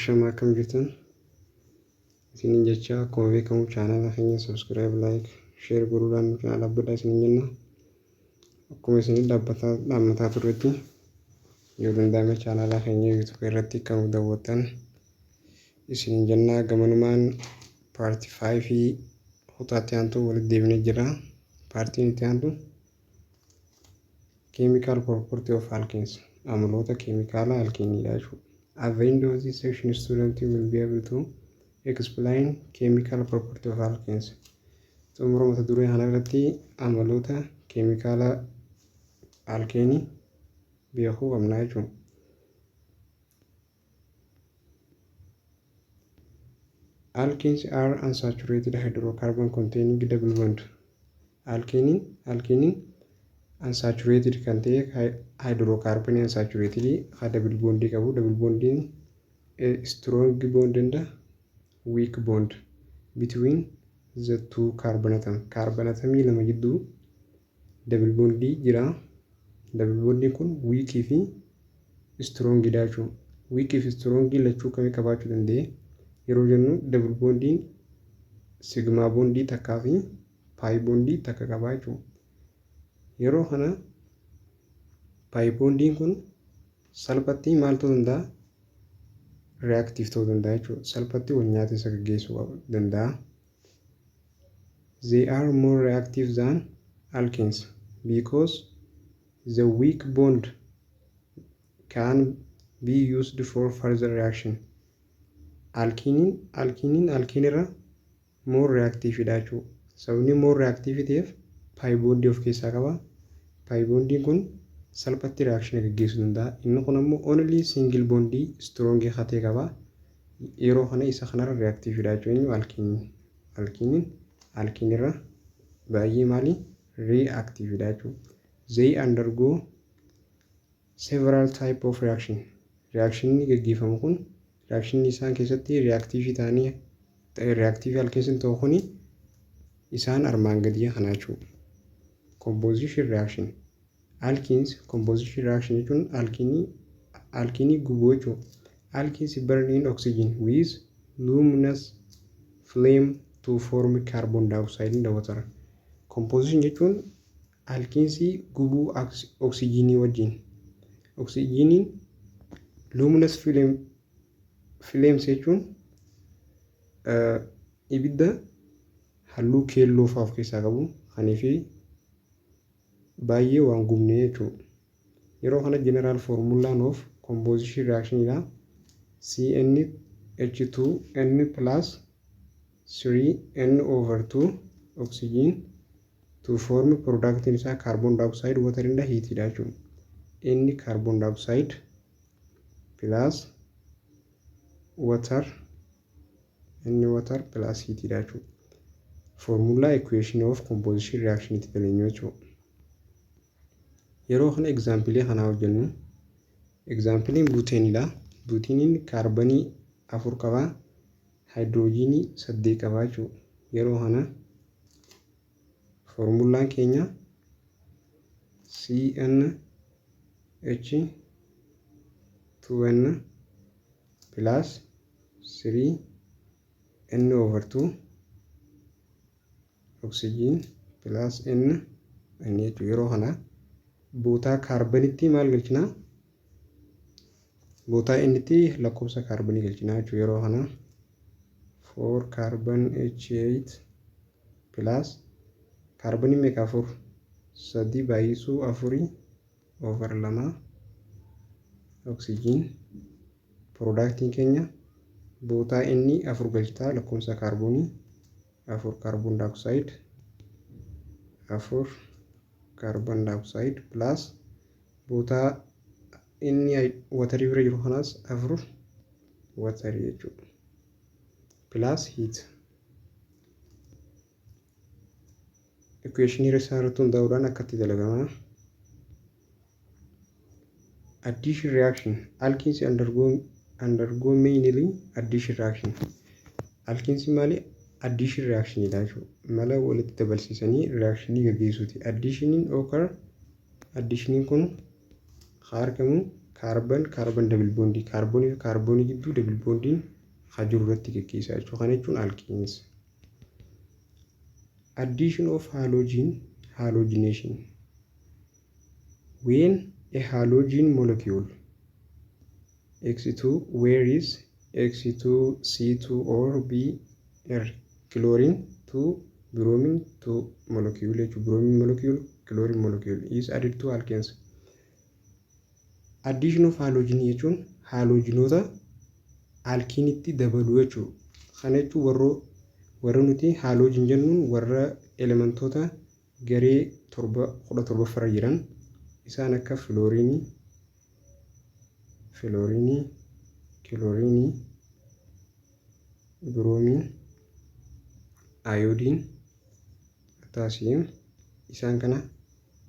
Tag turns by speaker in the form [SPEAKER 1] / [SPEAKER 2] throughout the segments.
[SPEAKER 1] Shama akkam jirtan isinin jecha akkuma beekamu chaanala keenya subscribe like share gochuudhaan nu dhaabbadhaa isinin jenna. Akkuma isin dhaammataa turretti yoo danda'ame chaanala keenya YouTube irratti kan daawwattan isinin jenna. Gamanumaan paartii 5 kutaatti aantu walitti deebinee jira. Paartiin itti aantu chemical property of alkenes amaloota keemikaala alkeeniidha jechuudha. At the end of this section, students will be able to explain chemical property of alkenes. Xumura mata duree kana irratti amaloota keemikaala alkeenii beekuu qabna jechuudha. Alkenes are unsaturated hydrocarbon containing double bond. Alkeeniin unsaturated kan ta'e hydrocarbon unsaturated double bond qabu. Double bond strong bond and weak bond between the two carbon atom. Carbon atom lama jiddu double bond jira. Double bond kun weak fi strong dha jechuudha. Weak fi strong lachuu kamii qabaachuu danda'e yeroo jennu double bond sigma bond takkaa fi pi bond takka qaba jechuudha. Yeroo kana pi bond kun salphatti maal ta'uu danda'a? Reactive ta'uu danda'a jechuudha. Salphatti wal nyaata isa gaggeessuu danda'a. They are more reactive than alkenes because the weak bond can be used for further reaction. Alkeenirra more reactive dha jechuudha. Sababni more reactive ta'eef pi bond of keessaa qaba. Pi bond kun salphatti reaction gaggeessuu danda'a. Inni kun ammoo only single bond strong hatee qaba. Yeroo kana isa kanarra reactive dha jechuudha. Alkeenirra baay'ee maali reactive dha jechuudha. They undergo several type of reaction. Reaction gaggeeffamu kun reaction isaan keessatti reactive ta'anii reactive alkenes ta'u kuni isaan armaan gadii kana jechuudha. Composition reaction. Alkenes composition reaction jechuun alkeenii gubuu jechuudha. Alkenes burn in oxygen with luminous flame to form carbon dioxide in the water. Composition jechuun alkenes gubuu oxygenii wajjin. Oxygenii luminous flames jechuun ibidda halluu keelloo fa'aa of keessaa qabu kaniifi baay'ee waan gubne jechuudha. Yeroo kana general formulaan of composition reaction dha. CnH2n plus 3n/2 oxygen to form product isa carbon dioxide water in the heat dha jechuudha. N carbon dioxide plus water plus heat dha jechuudha. Formula equation of composition reaction itti daleenyu jechuudha. Yeroo kana example kana hojjennu example buteenidha. Buteeniin kaarboonii 4 qaba, hydrogenii 8 qaba jechuudha. Yeroo kana formulaan keenya CnH2n plus 3n/2 oxygen plus n jechuudha. Yeroo kana bootaa kaarboonitti maal galchina? Bootaa innitti lakkoofsa kaarboonii galchina jechuudha. Yeroo kana 4 carbon H8 plus kaarboonii meeqa 4 3 baay'isuu 4/2 oxygen productiin keenya bootaa inni 4 galchita lakkoofsa kaarboonii 4 carbon dioxide 4 carbon dioxide plus bootaa inni water bira jiru kanas 4 water jechuudha plus heat. Equation isaa irratti hundaa'uudhaan akkatti dalagama. Addition reaction. Alkenes undergo mainly addition reaction. Alkenes maali addition reaction dha jechuudha. Mala walitti dabalsiisanii reaction gaggeessuuti. Addition kun argamu kaarban double bondii kaarboonii fi kaarboonii gidduu double bondiin jiru irratti gaggeessaa jechuudha. Kana jechuun alkeens. Addition of halogenation. When a halogen molecule X2 where is X2 C2 or Br chlorine to bromine to molecule bromine molecule chlorine molecule is added to alkenes. Addition of halogen jechuun halogenoota alkeenitti dabaluu jechuudha. Kana jechuun warra nuti halogen jennuun warra elementoota garee 17 irra jiran isaan akka fluorinii, chlorine, bromine, iodine, potassium isaan kana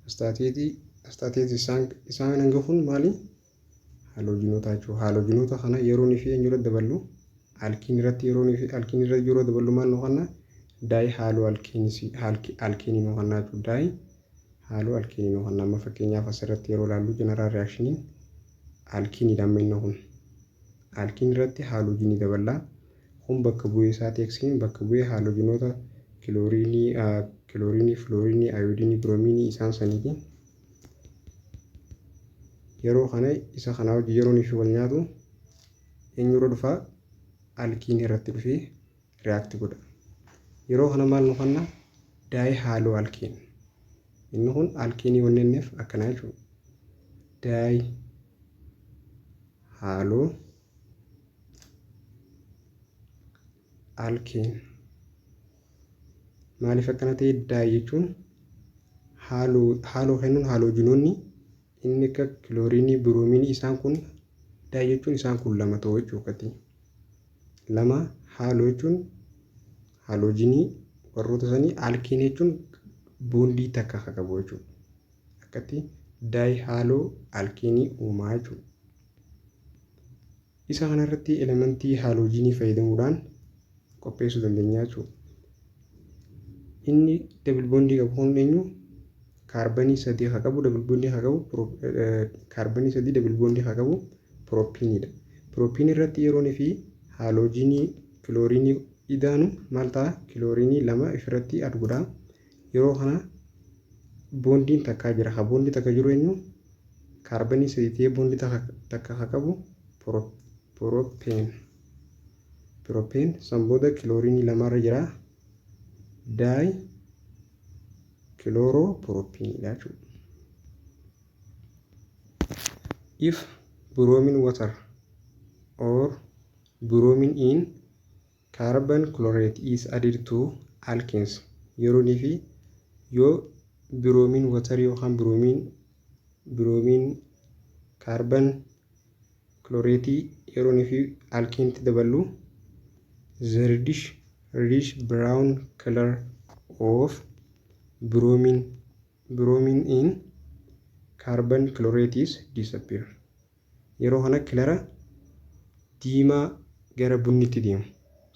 [SPEAKER 1] astateetii isaan hanga kun maali halogenoota jechuudha. Halogenoota kana yeroon fi eenyuudha daballu alkiin irratti yeroo daballu maal noqonna daay haaloo alkiinii noqonna jechuudha. Daay haaloo alkiinii noqonna. Amma fakkeenyaaf asirratti yeroo ilaallu general reactioniin alkiinii lammaffaa kun alkiin irratti halogenii daballaa kun bakka bu'ee isaa teeksiin bakka bu'ee halogenoota chlorine, fluorine, iodine, bromine isaan saniiti. Yeroo kana isa kana hojii yeroon fi wal nyaatu eenyurra dhufa alkiinii irratti dhufee react godha. Yeroo kana maal noqonna daay haaloo alkiin. Inni kun alkiinii wanneenneef akkana jechuudha. Daay haaloo alkiin. Maaliif akkana ta'e daay jechuun haaloo kennuun halogenoonni inni akka chlorine, bromine isaan kun daay jechuun isaan kun lama ta'u jechuudha. Lama haaloo jechuun halogenii warroota sanii alkiin jechuun bondii takka qabu jechuudha. Akkatti daay haaloo alkiinii uumaa jechuudha. Isa kanarratti elementii halogenii fayyadamuudhaan qopheessuu dandeenya jechuudha. Inni double bondii qabu kun eenyu kaarbanii 3 haa qabu double bondii haa qabu kaarbanii 3 double bondii haa qabu propiniidha. Propinii irratti yeroon fi halogenii chlorine idaanu maal ta'a chlorine 2 ifirratti arguudha. Yeroo kana bondiin takka jira. Ha bondii takka jiru eenyu kaarbanii 3 ta'ee bondii takka haa qabu propane san booda chlorine 2 irra jira daay chloropropene jechuudha. If bromine water or bromine in carbon chlorate is added to alkenes yeroon fi yoo bromine water yookaan bromine carbon chlorate yeroon fi alkeenitti daballu the reddish brown color of bromine in carbon chlorate is disappear. Yeroo kana kilara diimaa gara bunnitti deemu.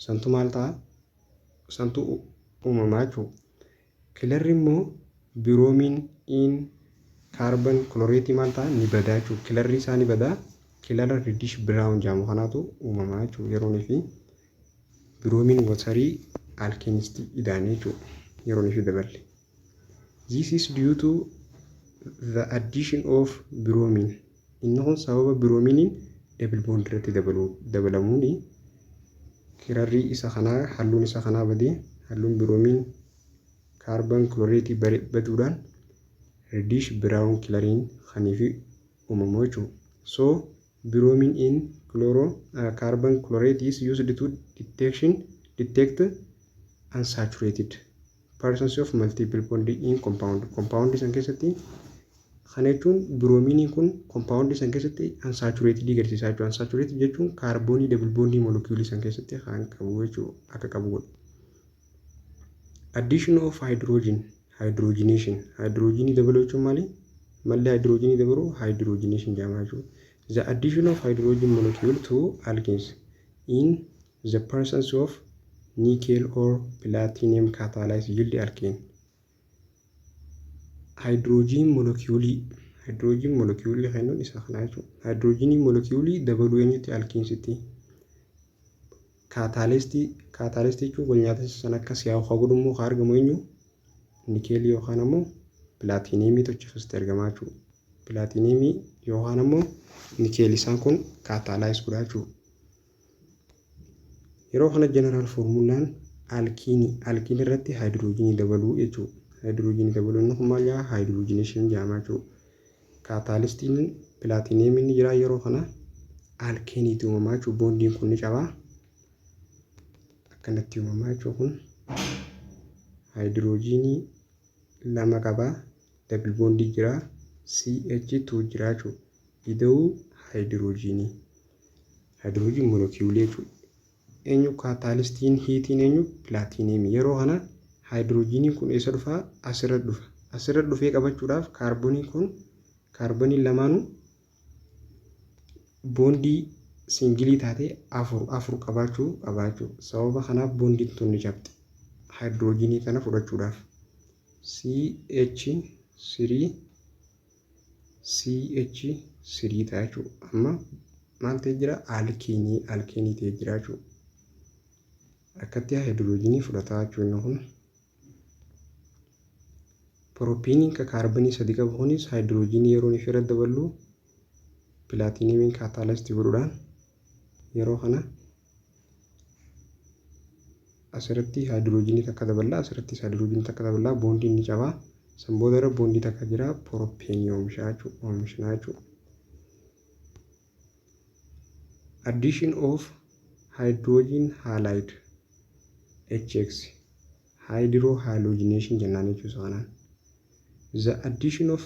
[SPEAKER 1] Santu maal ta'a? Santu uumamaa jechuudha. Kilarri immoo bromine in carbon chlorate maal ta'a? Ni badaa jechuudha. Kilarri isaa ni badaa. Kilara reddish brown jedhamu kanaatu uumamaa jechuudha. Yeroon fi bromine waterii alkeenisti idaanii jechuudha. Yeroon fi daballe. This is due to the addition of bromine. Inni kun sababa brominiin double bond irratti dabalamuuni kirarri isa kanaa halluun isa kanaa badee halluun bromine carbon chlorate baduudhaan reddish brown kilariin kanii fi uumamu jechuudha. So bromine in carbon chlorate is used to detect unsaturated presence of multiple bond in compound san keessatti kana jechuun brominiin kun compound san keessatti unsaturated agarsiisaa jechuudha. Unsaturated jechuun kaarboonii double bondii molecules san keessatti kan qabu jechuudha akka qabu godha. Addition of hydrogenation dabaluu jechuun maali? Malli hydrogenii dabaluu hydrogenation jedhama jechuudha. The addition of hydrogen molecule to alkenes in the presence of nickel or platinum catalyze yield alkane. Hydrogen hydrogen molecule kennuun isa kana jechuudha. Hydrogen molecule dabaluu eenyutti alkiinsitti. Catalyst jechuun wal nyaata sana akka si'aawu haa godhu immoo haa argamu eenyu nikeelii yookaan ammoo pilaatineemii tochi keessatti argamaa jechuudha. Pilaatineemii yookaan ammoo nikeelii isaan kun kaataalaayis godhaa jechuudha. Yeroo kana jeneraal foormulaan alkiinii irratti hydrogenii dabaluu jechuudha. Hydrogenii dabaluun kun maal yaa hydrogeneeshን jedhama jechuudha. Kaataalistiin pilaatineemiin jira yeroo kana alkiiniitti uumamaa jechuudha. Boondiin kun ni cabaa. Akkanatti uumamaa jechuudha kun hydrogenii lama qabaa. Double bondii jira. CH2 jira jechuudha. Ida'uu hydrogenii. Hydrogen molecule jechuudha. Eenyu kaataalistiin hiitiin eenyu pilaatineemii. Yeroo kana hydrogenii kun eessa dhufaa? Asirra dhufa. Asirra dhufee qabachuudhaaf kaarboonii lamaanuu boondii singilii taatee afur qabaachuu. Sababa kanaaf boondiin tun ni cabdi. Hydrogenii kana fudhachuudhaaf CH3 ta'a jechuudha. Amma maal ta'ee jira? Alkiinii ta'ee jira jechuudha. Akkatti hydrogenii fudhataa jechuudha kun. Propiniin ka kaarboonii 3 qabu kunis hydrogenii yeroo inni irra daballu pilaatineemiin kaataalaayist godhuudhaan yeroo kana asirratti hydrogenii takka daballaa, asirratti hydrogenii takka daballaa, boondiin ni cabaa. San booda irra boondii takka jira, propinii oomishnaa jechuudha. Addition of hydrogen halide HX hydrohalogenation jennaan jechuudha kanaan. The addition of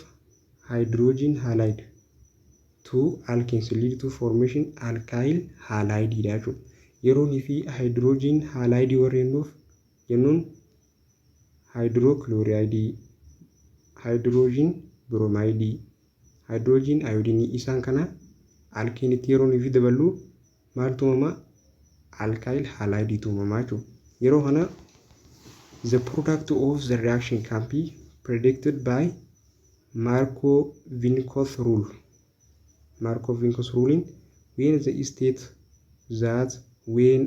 [SPEAKER 1] hydrogen halide to alkenes lead to formation alkyl halide jechuudha. Yeroo ni fi hydrogen halide warreenuuf jennuun hydrochloride, hydrogen bromide, hydrogen iodine isaan kana alkeenitti yeroo ni fi daballu maaltu uumamaa? Alkyl halide uumamaa jechuudha. Yeroo kana the product of the reaction can be predicted by Markov-Vinkoff rule. Markov-Vinkoff ruling when the state that when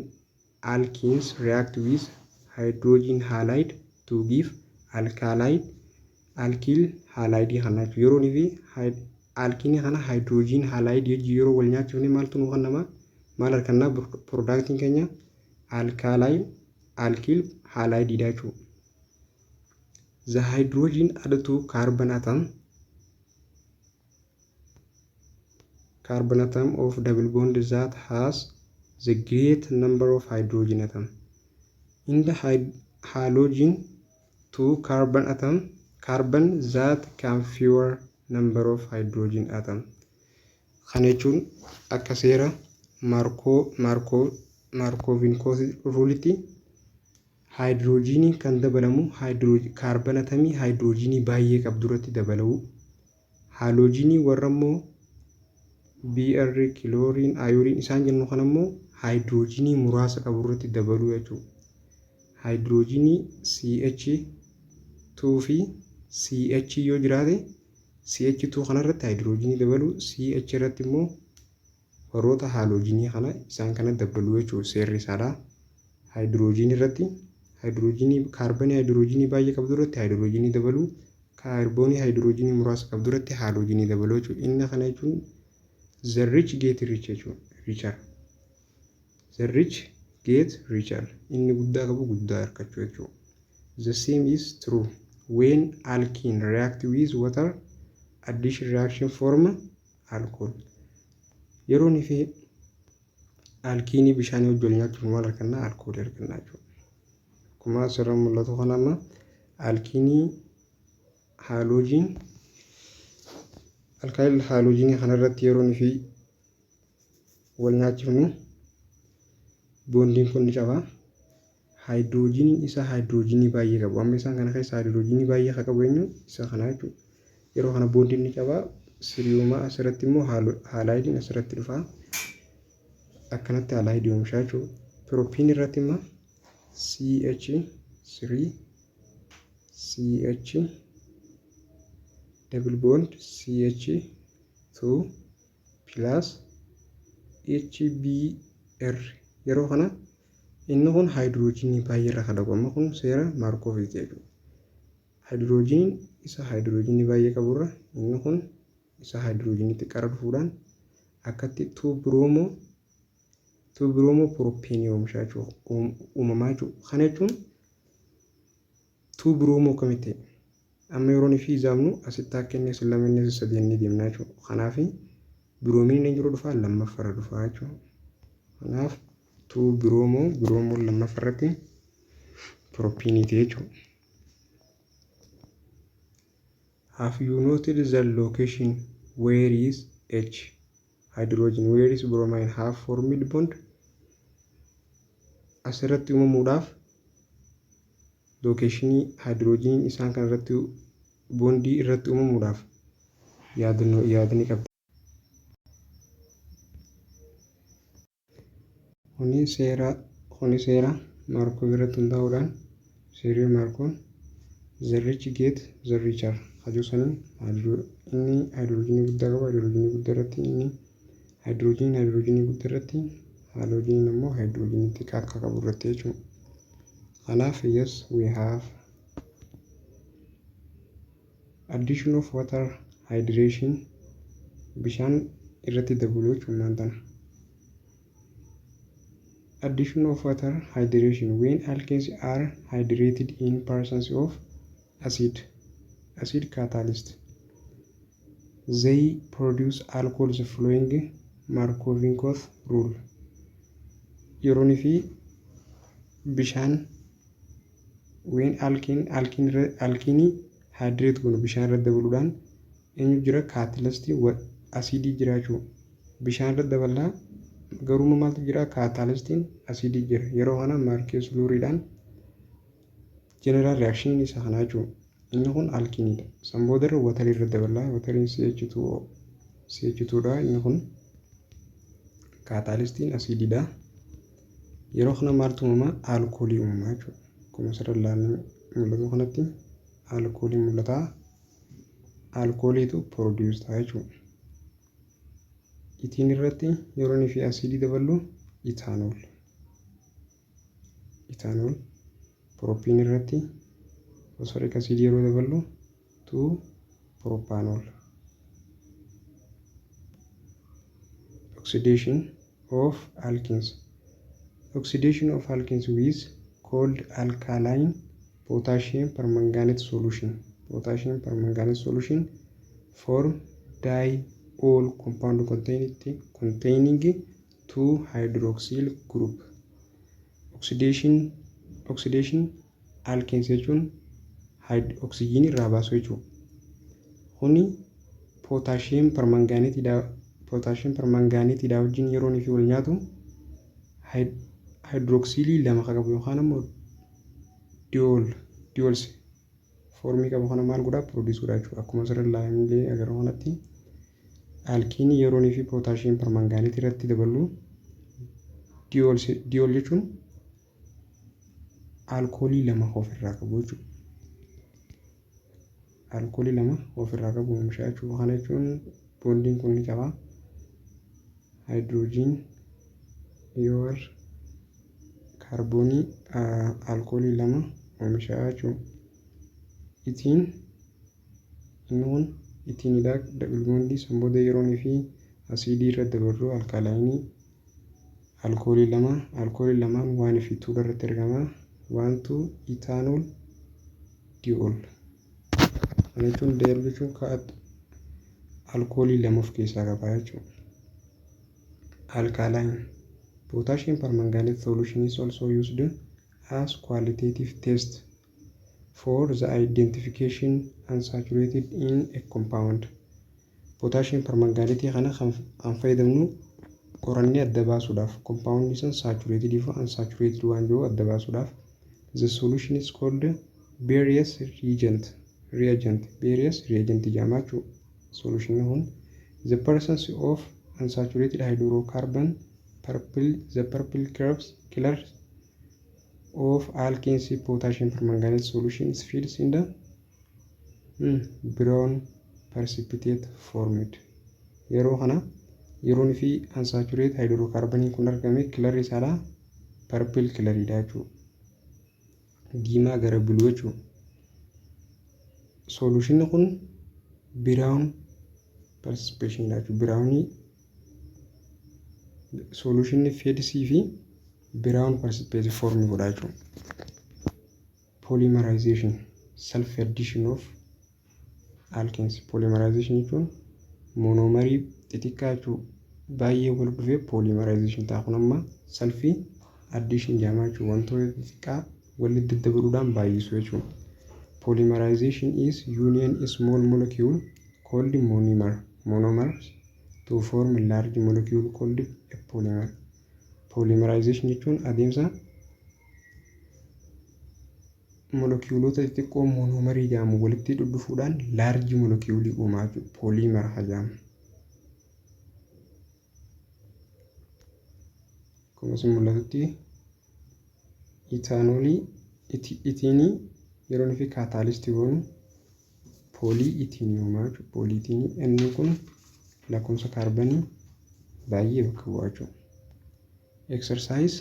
[SPEAKER 1] alkenes react with hydrogen halide to give alkyl halide kana yeroo ni fi alkiinii kana hydrogen halide yeroo wal nyaachuun maaltu nu kennama? Maal argannaa? Productiin keenya alkyl halide jechuudha. The hydrogen added to carbon atom of double bond that has the great number of hydrogen atom. In the halogen to carbon atom, carbon that can fewer number of hydrogen atom. Kana jechuun akka seera Markov-Vinkoff ruletti hydrogenii kan dabalamu carbon atomii hydrogenii baay'ee qabdu irratti dabaluu. Halogenii warra immoo Br, chlorine, iodine isaan jennu kan immoo hydrogenii muraasa qabu irratti dabaluu jechuudha. Hydrogenii CH2 fi CH yoo jiraate CH2 kana irratti hydrogenii dabaluu, CH irratti immoo warroota halogenii kana isaan kana dabaluu jechuudha. Seerri isaadha. Hydrogenii irratti kaarboonii hydrogenii baay'ee qabdu irratti hydrogenii dabaluu, kaarboonii hydrogenii muraasa qabdu irratti halogenii dabaluu jechuudha. Inni kana jechuun the rich get rich jechuudha. The rich get richer. Inni guddaa qabu guddaa harkachuu jechuudha. The same is true when alkene react with water, addition reaction form alcohol. Yeroo ni fi alkiinii bishaan wajjin wal nyaachuun maal argannaa? Alkoolii argannaa jechuudha. Akkuma asirra mul'atu kana amma alkiinii alkyl halogenii kana irratti yeroo ni fi wal nyaachifnu boondiin kun ni cabaa. Hydrogeniin isa hydrogenii baay'ee qabu. Amma isaan kana keessa hydrogenii baay'ee haa qabu eenyu? Isa kana jechuudha. Yeroo kana boondiin ni cabaa. Siriyooma asirratti immoo halayidiin asirratti dhufaa. Akkanatti halayidii oomishaa jechuudha. Propin irratti immoo CH3 double bond CH2 plus HBr yeroo kana inni kun hydrogenii baay'ee irra kan dhabu amma kun seera Markooviiti jechuudha. Hydrogen isa hydrogenii baay'ee qaburra inni kun isa hydrogeniitti qara dhufuudhaan akkatti 2 bromo propane oomishaa jechuudha uumamaa jechuudha. Kana jechuun 2 bromo kamitti amma yeroo fi ijaamnu asitti akka inni isin lama inni sadii inni deemnaa jechuudha. Kanaaf biroomiin inni jiru dhufaa lammaffaarra dhufaa jechuudha. Kanaaf 2 bromo lammaffaarratti propaniiti jechuudha. Have you noted the location where is H hydrogen where is bromine have formed bond? Asirratti uumamuudhaaf locationii hydrogen isaan kan irratti bondii irratti uumamuudhaaf yaadni qabda. Kuni seera Markov irratti hundaa'uudhaan seerri Markoon the rich get the richer hajuu saniin inni hydrogenii guddaa qaba hydrogenii guddaa irratti inni hydrogenii guddaa irratti haloogeniin immoo hydrogenii xiqqaa akka qabu irratti jechuudha. Kanaaf yes we have addition of water hydration bishaan irratti dabaluu jechuudha maantana. Addition of water hydration when alkanes are hydrated in presence of acid catalyst they produce alcohols following Markovnikov rule. Yeroon fi bishaan when alkene hydrate kun bishaan irratti dabaluudhaan eenyu jira catalyst acidii jira jechuudha. Bishaan irratti dabalaa garuu maaltu jira catalystiin acidii jira. Yeroo kana Markov rule general reaction isa kana jechuudha. Inni kun alkiniidha. Sanboodarra watarii irratti dabalaa watariin CH2dha. Inni kun catalystiin acidiidha. Yeroo kana maaltu uumama alkoolii uumamaa jechuudha. Akkuma asirra ilaalanii mul'atu kanatti alkoolii mul'ata. Alkooliitu produce ta'a jechuudha. Itiin irratti yeroo fi acidii daballu ethanol propane irratti phosphoric acid yeroo daballu 2 propanol. Oxidation of alkenes with cold alkaline potassium permanganate solution form diol compound containing 2 hydroxyl group. Oxidation alkenes jechuun oksijiinii irraa baasuu jechuudha. Kuni potassium permanganeetiidha wajjin yeroo fi wal nyaatu hydroxylii lama qabu yookaan immoo diols formii qabu kana maal godhaa produce godhaa jechuudha. Akkuma asirra ilaalamee agarru kanatti alkiinii yeroo fi potassium permanganeetii irratti daballu diol jechuun alkoolii lama ofirraa qabu jechuudha. Alkoolii lama ofirraa qabu oomishaa jechuudha. Kana jechuun bondiin kun ni qaba hydrogen yoo kaarboonii alkoolii lama oomishaa jechuudha. Ittiinidha double bondii sanbooda yeroo fi asidii irratti daballu alkaalaayinii alkoolii lamaan 1 fi 2 irratti argama. 1 ethanol diol. Kana jechuun diol jechuun alkoolii lama of keessaa qaba jechuudha. Alkaline potassium permanganate solution is also used as qualitative test for the identification unsaturated in a compound. Potassium permanganate kana kan fayyadamnu qorannee adda baasuudhaaf compound isan saturated ifa unsaturated waan jiru adda baasuudhaaf. The solution is called various reagent jedhama. Solution kun the presence of unsaturated hydrocarbon the purple color of alkanes potassium permanganate solution is filled in the brown precipitate formed. Yeroo kana yeroon fi unsaturated hydrocarbon kun argame color isaa purple color jechuudha. Diimaa gara blue jechuudha. Solution kun brown precipitation jechuudha. Brown solution phase C fi brown precipitate form godha jechuudha. Polymerization self addition of alkenes. Polymerization jechuun monomerii xixiqqaa jechuudha. Baay'ee wal dhufee polymerization ta'a. Kun amma self addition jedhama jechuudha. Wantoota xixiqqaa walitti daddabaluudhaan baay'isuu jechuudha. Polymerization is union a small molecule called monomers to form a large molecule called a polymer. Polymerization jechuun adeemsa moleculoota xixiqqoo monomerii jedhamu walitti dhudhufuudhaan large molecule uumaa jechuudha. Polymer jedhama. Akkuma isin mul'atutti iteenii yeroo fi kaataalistii goonu pooliitinii uumaa jechuudha. Pooliitinii inni kun lakkoofsa kaarbanii baay'ee bakka bu'aa jechuudha. Exercise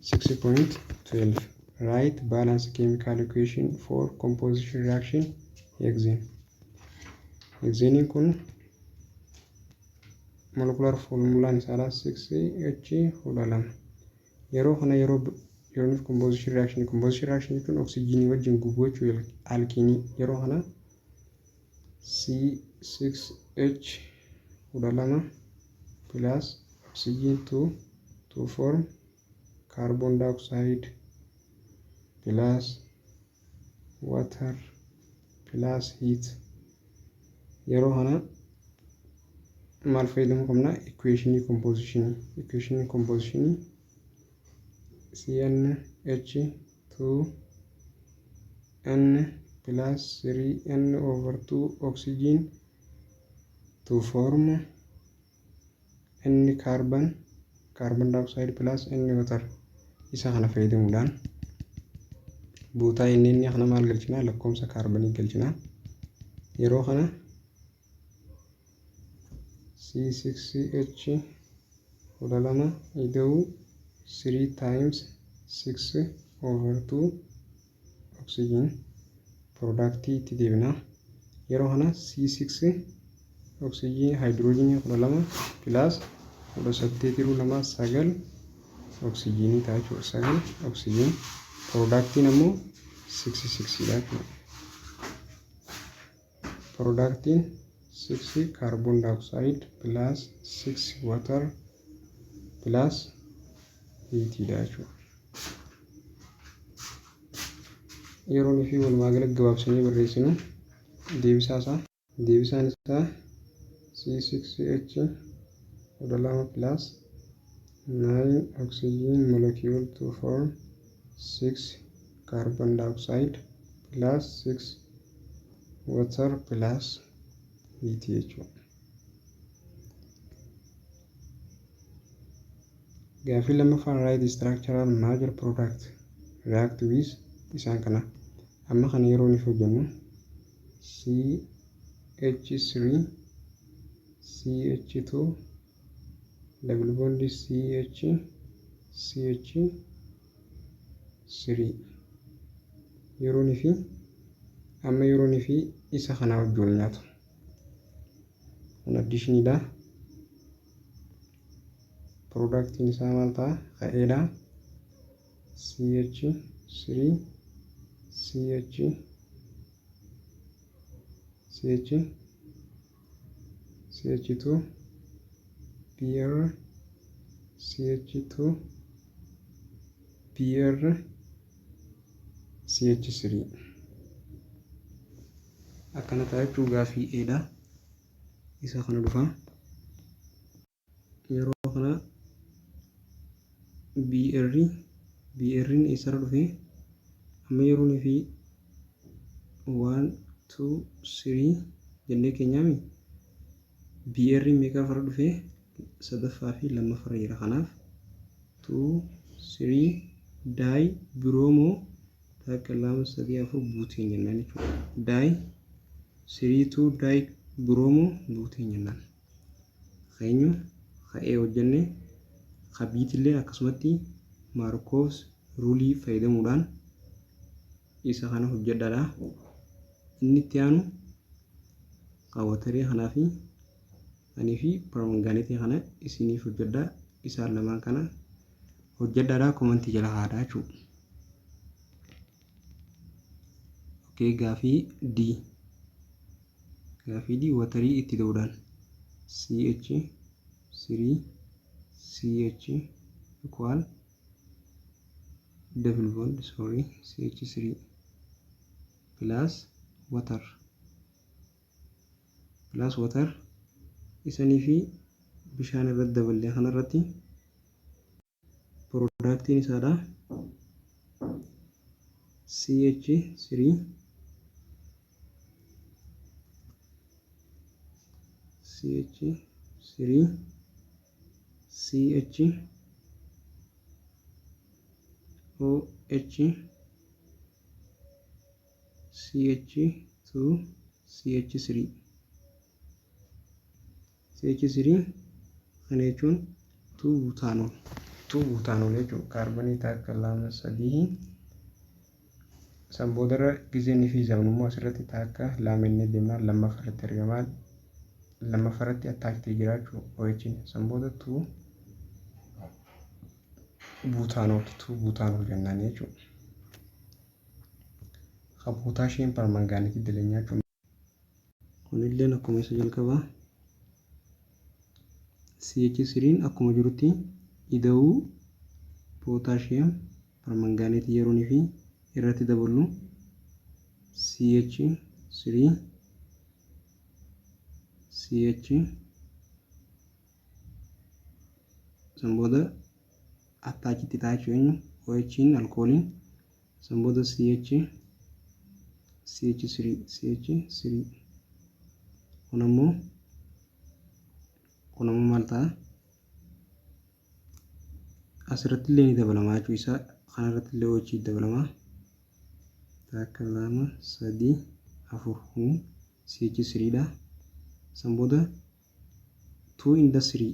[SPEAKER 1] 6.12 write balance chemical equation for composition reaction hexane. Hexane kun molecular formula isaa 6H2. Yeroo kana yeroo composition reaction jechuun oxygen wajjin gubuu jechuudha. Alkeenii yeroo kana C6H2 plus oxygen to form carbon dioxide plus water plus heat. Yeroo kana maal fayyadamu qabna? Equation composition CnH2n plus 3n/2 oxygen to form n carbon dioxide plus n water. Isa kana fayyadamuudhaan buutaa inni kana maal galchina? Lakkoofsa kaarbanii galchina. Yeroo kana C6H2 ida'u 3 times 6/2 oxygen productii itti deebina. Yeroo kana C6 oxygen hydrogen 12 plus 8 oxygen ta'a jechuudha. 9 oxygen productiin ammoo 6 dha jechuudha. Productiin 6 carbon dioxide plus 6 water plus heat dha jechuudha. Yeroon fi walumaa gala gabaabsinee barreessinu deebisaan isaa C6H2 plus 9 oxygen molecule to form 6 carbon dioxide plus 6 water plus heat jechuudha. Gaaffii lammaffaan write structural major product react with isaan kana. Amma kana yeroo nuuf hojjennu CH3 CH2 double bond CH3 yeroo nuuf isa kana wajjin nyaatu. Kun addition dha. Product isaa maal ta'a? Ka'eedha. CH3 CH2 PR CH2 PR CH3 akkana ta'e jechuudha. Fi eedha isa kana dhufa. Yeroo kana BR isa dhufe amma yeroo fi 1 2 3 jennee keenyaami BR meeqa fara dhufe sadaffaa fi lammaffaa jira. Kanaaf 2 3 dai bromo takka lama sadii afur buutiin jennaan jechuudha. Dai 3 daay biroomoo buuteen jennaan. Keenyu ka'ee hojjenne kabiitillee akkasumatti Maarkoos ruulii fayyadamuudhaan isa kana hojjedhaadha. Inni itti aanu qaawwatarii kanaa fi ani fi parmangaanitii kana isiniif hojjedhaa. Isaan lamaan kana hojjedhaadha. Komantii jala haadhaa jechuudha. Okay, gaafii D watarii itti ta'uudhaan CH3 equal double bond CH3 plus water isanii fi bishaan irratti daballee kana irratti productiin isaadha. CH3 CH3 kana jechuun 2 buutaanol jechuudha. Kaarbonii takka lama sadii san boodarra gizeenii fi zamnummaa asirratti takka laamennee deemnaan lammaffaratti argamaa. Lammaffaratti attaaktii jiraachuu OH'n san booda 2 buutaanol jennaan jechuudha. Potaashiyeem parmangaanitii daleenyaa jechuudha. Kunillee akkuma isa jalqabaa CH3 akkuma jirutti ida'uu potaashiyeem parmangaanitii yeroonii fi irratti daballu CH3 san booda attaachitti taachuu eenyu OH'n alkooliin san booda CH3 kun ammoo maal ta'a? Asirratti illee ni dabalama jechuu isaa. Kanarratti illee OH dabalama. Takka lama sadii afur kun CH3 dha. San booda 2 in the 3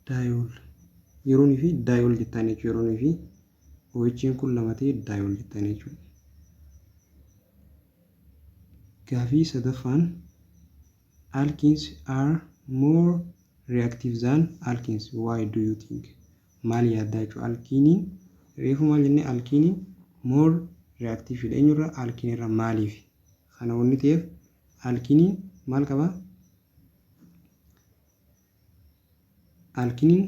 [SPEAKER 1] daayol yeroonii fi daayol jettaan jechuudha. Yeroonii fi OH'n kun lama ta'ee daayol jettaan jechuudha. Gaafii sadaffaan alkenes are more reactive than alkenes. Why do you think? Maal yaaddaa jechuudha. Alkiiniin reefu maal jennee alkiiniin more reactive dha. Eenyurra alkiinirra maaliif? Kana wanni ta'eef alkiiniin maal qabaa? Alkiiniin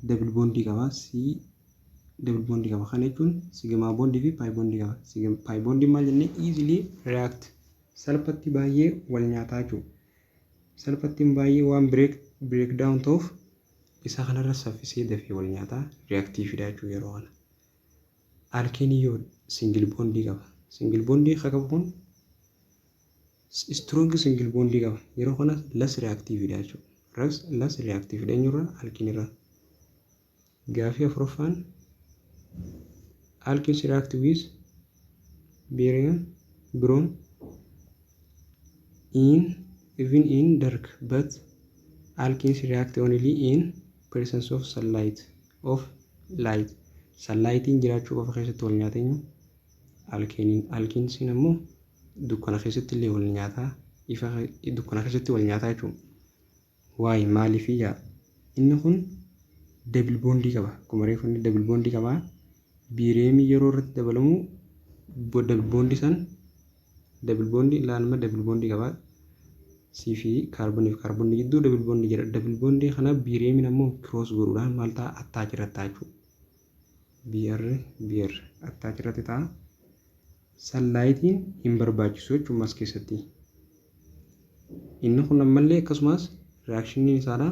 [SPEAKER 1] double bondii qaba. Double bondii qaba. Kana jechuun sigma bondii fi pi bondii qaba. Pi bondii maal jennee easily react salphatti baay'ee wal nyaataa jechuudha. Salphatti baay'ee waan breakdown ta'uuf isa kanarra saffisee dafee wal nyaataa reactiveidha jechuudha yeroo kana. Alkiinii yoo single bondii qaba. Single bondii akka qabu kun strong single bondii qaba. Yeroo kana less reactiveidha jechuudha. Less reactive eenyurra alkiinirra. Gaafii afuraffaan alkenes react with barium boron even in dark, but alkenes react only in presence of light. Sunlightiin jiraachuu qofa keessatti wal nyaata eenyu alkeensiin ammoo dukkana keessatti illee wal nyaataa dukkana keessatti wal nyaataa jechuudha. Waa'ee maaliif yaa inni kun double bondii qaba. Akkuma reefu inni double bondii qaba. Biireemii yeroo irratti dabalamu double bondii san double bondii ilaalma double bondii qaba. C fi kaarboonii gidduu double bondii jira. Double bondii kana biireemiin ammoo cross godhuudhaan maal ta'a attach irratti ta'a jechuudha. BR attach irratti ta'a. Sunlightiin hin barbaachisu jechuudha as keessatti. Inni kun ammallee akkasumas reactioniin isaadha.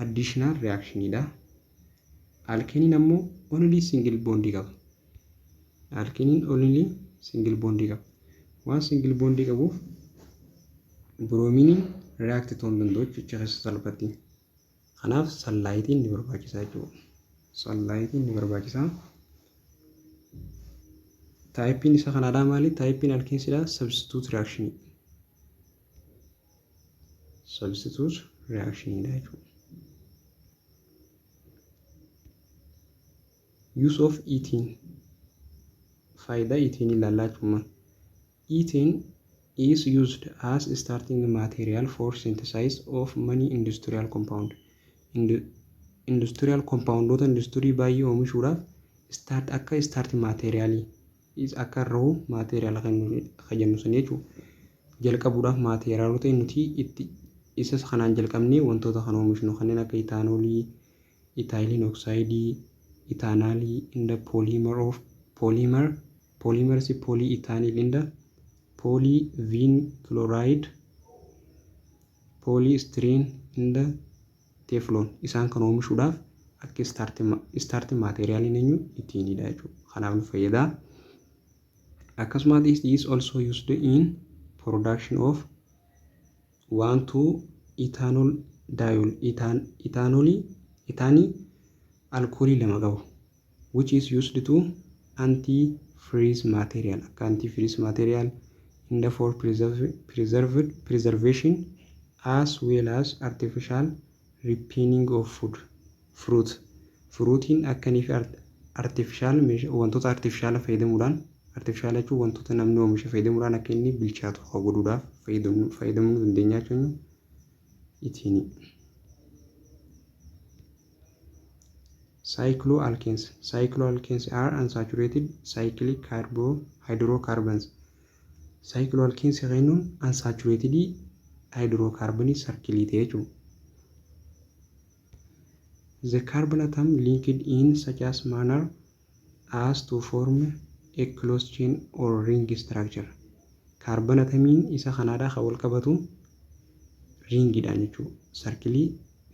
[SPEAKER 1] Additional reactionidha. Alkeeniin ammoo only single bondii qaba. Alkeeniin only single bondii qaba. Waan single bondii qabuuf brominiin react ta'uu danda'u jechuudha salphatti. Kanaaf sunlightiin ni barbaachisaa jechuudha. Sunlightiin ni barbaachisaa. Typein isa kanaadhaa maali? Typein alkeensiidhaa substitute reaction. Substitute reaction dha jechuudha. Use of ethene. Faayidaa ethene ilaalaa jechuudha. Ethene is used as a starting material for synthesis of many industrial compound. Industrial compoundota industirii baay'ee oomishuudhaaf akka start materialii is akka raw material kan jennu san jechuudha. Jalqabuudhaaf materialota nuti itti isa kanaan jalqabnee wantoota kan oomishnu kanneen akka itaanoolii, ethylene oxide, ethanolii, in the polymers polyethanol in the polyvinyl chloride, polystyrene in the teflon. Isaan kan oomishuudhaaf akka start material eenyu ittiinidha jechuudha. Kanaaf nu fayyada. Akkasumas this is also used in production of 1,2-ethanol diol ethane alcohol lama qabu, which is used to antifreeze material in the for preservation as well as artificial ripening of fruitiin akkanii fi artificial wantoota artificial fayyadamuudhaan artificial jechuun wantoota namni oomisha fayyadamuudhaan akka inni bilchaatu godhuudhaaf fayyadamuu dandeenya jechuudha. Ittiin cycloalkanes are unsaturated cyclic hydrocarbons. Cycloalkanes jennuun unsaturated hydrocarbon circle jechuudha. The carbon atom linked in such as manner as to form a closed chain or ring structure. Carbon atomiin isa kanaadhaa kan wal qabatu ringiidhaan jechuudha. Circle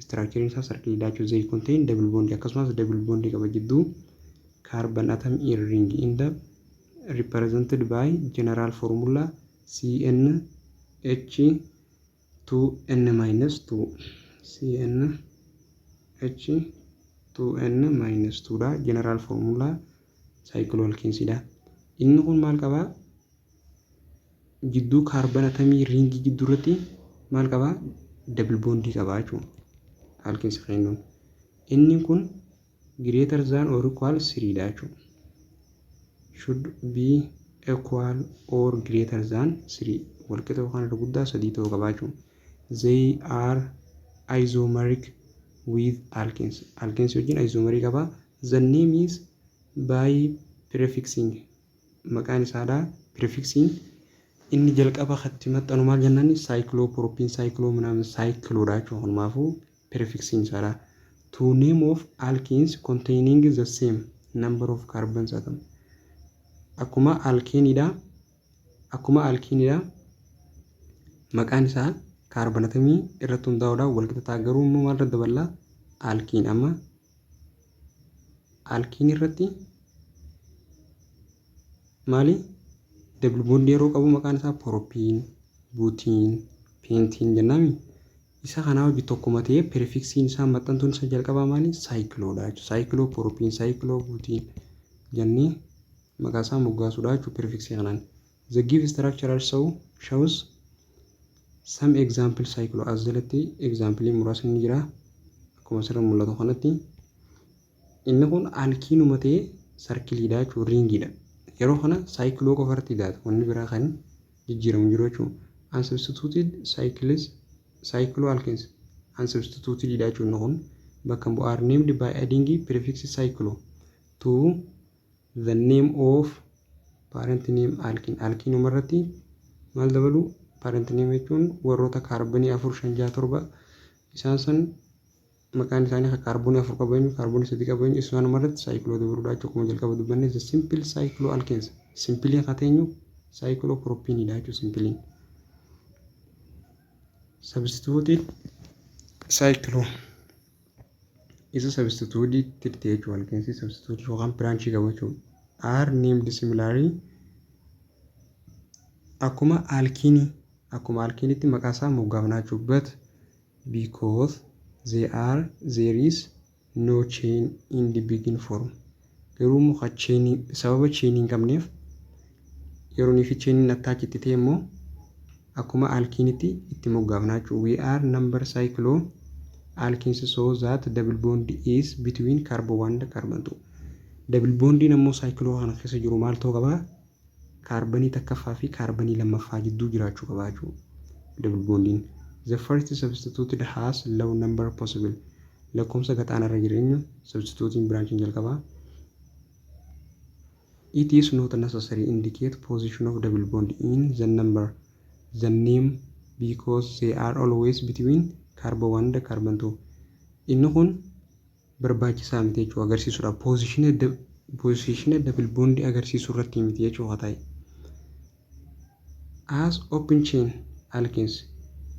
[SPEAKER 1] structure isaa circle jechuudha. They contain double bond akkasumas double bond qaba jidduu. Carbon atom in ring in the represented by general formula CnH2n-2 CnH2n-2 dha. General formula cycloalkanes dha. Inni kun maal qaba? Jidduu carbon atomii ringi jidduu irratti maal qaba? Double bond qaba jechuudha. Alkanes kennuun. Inni kun greater than or equal 3 dha jechuudha. Should be equal or greater than 3. Walqixa yookaan guddaa 3 ta'uu qaba jechuudha. They are isomeric with alkanes. Alkanes wajjin isomeric qaba. The name is by prefixing. Maqaan isaadha prefixing. Inni jalqaba khatti maxxanu maal jennaan? Cyclopropene cyclominam cyclodha jechuudha. Kanaafuu prefixing isaadha. To name of alkenes containing the same number of carbons atom. Akkuma alkeenidha maqaan isaa carbon atomii irratti hundaa'uudhaan walqixa ta'a. Garuu immoo maal irratti dabala? Alkeen amma alkeen irratti maali? Double bond yeroo qabu maqaan isaa propene, butene, pentene jennaami. Isa kana hojii tokkuma ta'ee prefixing isaa maxxantuun isa jalqabaa maali? Cyclodha jechuudha. Cyclopropene, cyclobutene jennee maqaa isaa moggaasuudha jechuudha prefixing kanaan. The give structural shows some example cyclo as jalatti example muraasni ni jira. Akkuma asirra mul'atu kanatti inni kun alkiinuma ta'ee sarkiliidha jechuudha, ringiidha. Yeroo kana cyclo qofarratti daata wanni biraa kan jijjiiramu jiru jechuudha. Unsubstituted cycloalkanes unsubstituted dha jechuudha kun bakka bu'aa are named by adding prefix cyclo to the name of parent name alkene. Alkinuma irratti maal dabalu? Parent name jechuun warroota kaarboonii 4 5 6 7 isaan san maqaan isaanii akka kaarboonii 4 qaban kaarboonii 3 qaban isaan irratti cyclo dabaluudha jechuudha. Akkuma jalqaba dubbanne the simple cycloalkanes simply akka teenyu cyclopropene dha jechuudha. Simply substituted cyclo is a substituted jechuudha. Alkanes substituted yookaan branch qaba jechuudha. Are named similarly akkuma alkini akkuma alkeenitti maqaa isaa moggaafnaa jechuudha. But because there is no chain in the begin form. Garuu muka chainii sababa chainii hin qabneef yeroo inni fi chainiin attach itti ta'e immoo akkuma alkeenitti itti moggaafnaa jechuudha. We are number cyclo alkenes so that double bond is between carbon 1 and carbon 2. Double bondiin ammoo cyclo kana keessa jiru maal ta'uu qaba? Kaarbanii takkaffaa fi kaarbanii lammaffaa jidduu jiraachuu qaba jechuudha. Double bondiin. The first substituted has low number possible. Lakkoofsa gaxaan irra jireenya substituting branching jalqabaa. It is not necessary indicate position of double bond in the name because they are always between carbon 1 and carbon 2. Inni kun barbaachisaa miti jechuudha agarsiisudha. Position double bond agarsiisuu irratti miti jechuudha ta'e. As open chain alkenes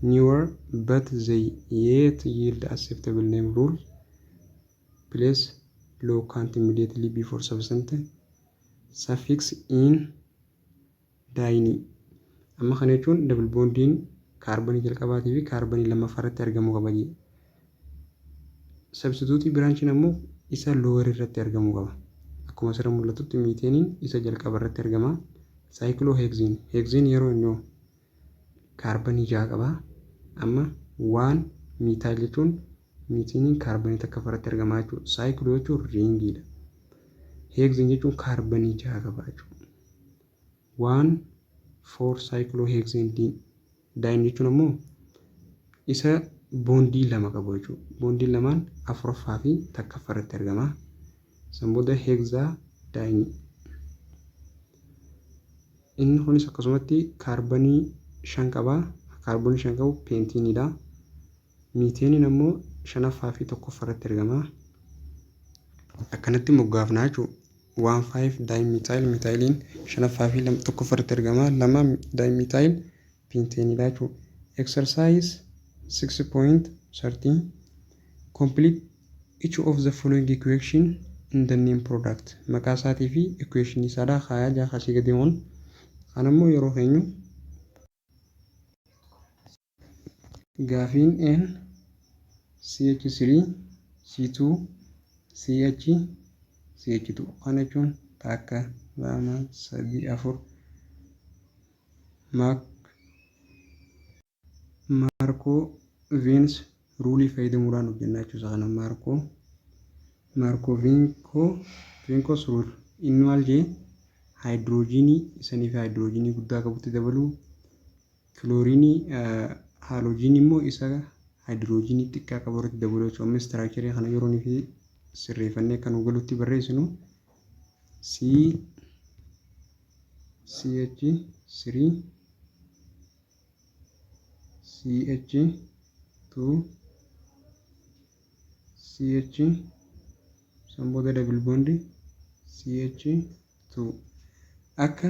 [SPEAKER 1] newer but they yet yield acceptable name rule. Place locant immediately before substance suffix in dyne. Amma kana jechuun double bondiin kaarbanii jalqabaatii fi kaarbanii lammaffaa irratti argamuu qaba jedhe. Substitute branchiin ammoo isa lower irratti argamuu qaba. Akkuma asirra mul'atutti miiteeniin isa jalqaba irratti argama. Cyclohexene. Hexene yeroo inni kaarbanii 6 qaba. Amma 1 methyl jechuun miiteeniin kaarbanii takka irratti argama jechuudha. Cyclo jechuun ringiidha. Hexene jechuun kaarbanii 6 qaba jechuudha. 1 4 cyclohexene dyne jechuun ammoo isa bondii 2 qabu jechuudha. Bondii lamaan afuraffaa fi takkaffaa irratti argama. Sanbooda hexadiene. Inni kunis akkasumatti kaarbanii 5 qaba. Kaarbanii 5 qabu peentiinidha. Miiteeniin ammoo 5ffaa fi 1ffaa irratti argama. Akkanatti moggaafnaa jechuudha. 1,5 dimethyl methyliin 5ffaa fi 1ffaa irratti argama. 2 dimethyl penteenidha jechuudha. Exercise 6.13 complete each of the following equation in the name product. Maqaa isaatii fi equation isaadha kaayaa jaakasii gadi hoon. Kanammoo yeroo keenyu gaafiin n CH3 C2 CH CH2 kana jechuun takka 2 3 4 Markoo Veens ruulii fayyadamuudhaan hojjennaa jechuudha. Kana Markoo Venkos ruul inni maal jee haayidroojiinii isanii fi haayidroojiinii guddaa qabutti dabaluu kilooriinii haalojiinii immoo isa haayidroojiinii xiqqaa qabu irratti dabaluu jechuudha. Amma istiraakcharii kana yeroo nuti sirreeffannee kan galuutti barreessinu CH3 CH2 CH sanbooda double bond CH2 akka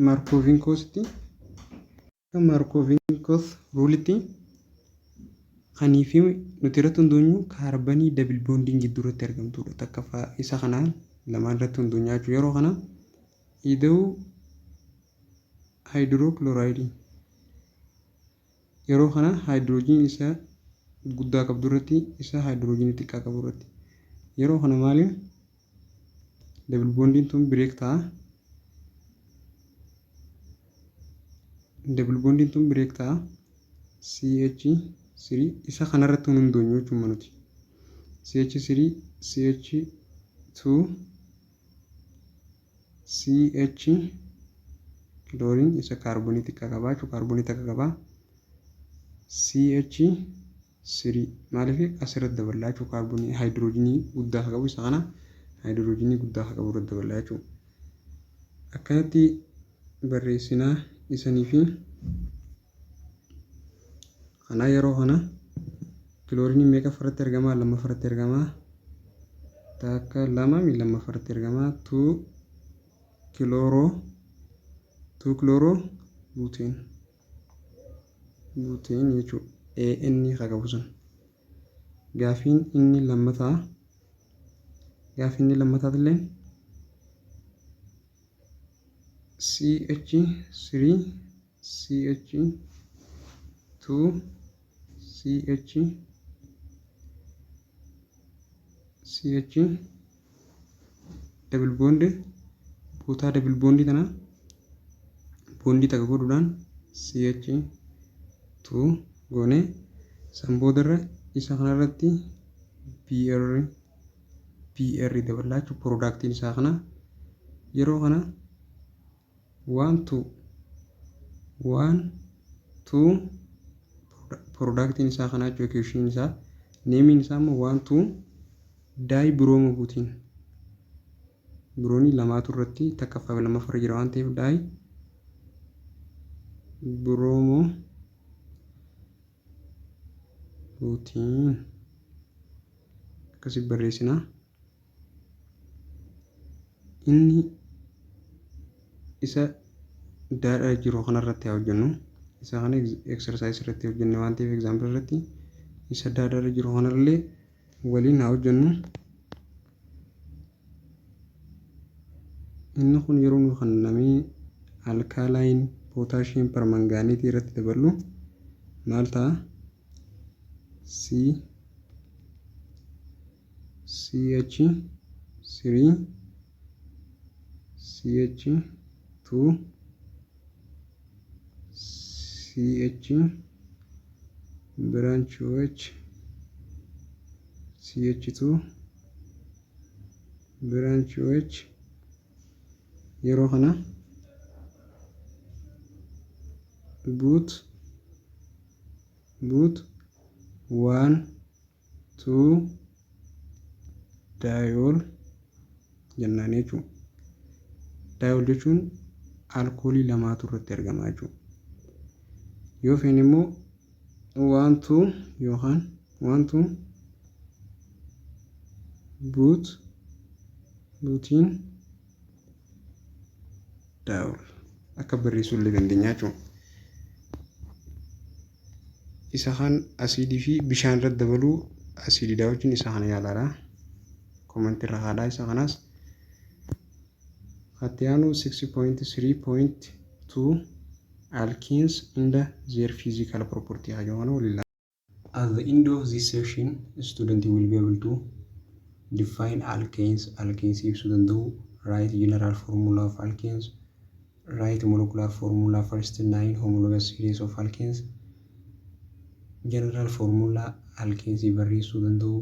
[SPEAKER 1] Markovinkos ruulitti kanii fi nuti irratti hundoonyu kaarbanii double bondiin gidduu irratti argamtudha. Takkaffaa isa kanaan lamaan irratti hundoonyaa jechuudha. Yeroo kana ida'uu haayidrooklooraayidii yeroo kana haayidroojiin isa guddaa qabdu irratti isa haayidroojiinii xiqqaa qabu irratti yeroo kana maaliin double bondiin tun bireek ta'a. Double bondiin tun bireek ta'a. CH3 isa kana irratti hundoonyu jechuudha nuti. CH3 CH2 CH kilooriin isa kaarbonii xiqqaa qabaa jechuudha. Kaarbonii takka qabaa. CH3 maaliif asirratti dabalaa jechuudha. Kaarbonii haayidroojinii guddaa qabu isa kana haayidroojinii guddaa qabu irratti dabalaa jechuudha. Akkanatti barreessinaa isanii fi kana yeroo kana kilooriin meeqa irratti argama? 2 irratti argama. Takka 2 lammaffaa irratti argama. 2 kilooroo buuteen jechuudha. inni qabu sun gaafiin inni lammataa illee CH3 2 CH double bond ቦታ double bond tana bondi takka godhuudhaan CH2 goone san boodarra isa kanarratti PR dabalaa jechuudha. Product isaa kana yeroo kana 1 2 product isaa kana equation isaa name isaa immoo 1 2 dai bromo butiin broni lamaatu irratti takkaffaa fi lammaffaa irra jira waan ta'eef dai bromo butiin akkasii barreessina. Inni isa daadhaa jiru kanarratti haa hojjennu. Isa kana exercise irratti hojjenne waan ta'eef example irratti isa daadhaa jiru kanarraa waliin haa hojjennu. Inni kun yeroo nu kennamee alkaline potassium permanganate irratti daballu maal ta'a? CH3 CH2 CH branch OH CH2 branch OH yeroo kana boot 1 2 diol jennaan jechuudha. Diol jechuun alkoolii lamaatu irratti argama jechuudha. Yoo feene immoo 1 2 yookaan 1 2 buutiin diol akka barreessuu illee dandeenya jechuudha. Isa kan asiidii fi bishaan irratti dabaluu asiidii wajjin isa kana yaalaadha. Comment irra haadhaa isa kanaas Hatiano 6.3.2 alkenes in their physical property. At the end of this session, student will be able to define alkenes. Alkenes if student do write general formula of alkenes, write molecular formula first 9 homologous series of alkenes. General formula alkenes barreessuu danda'u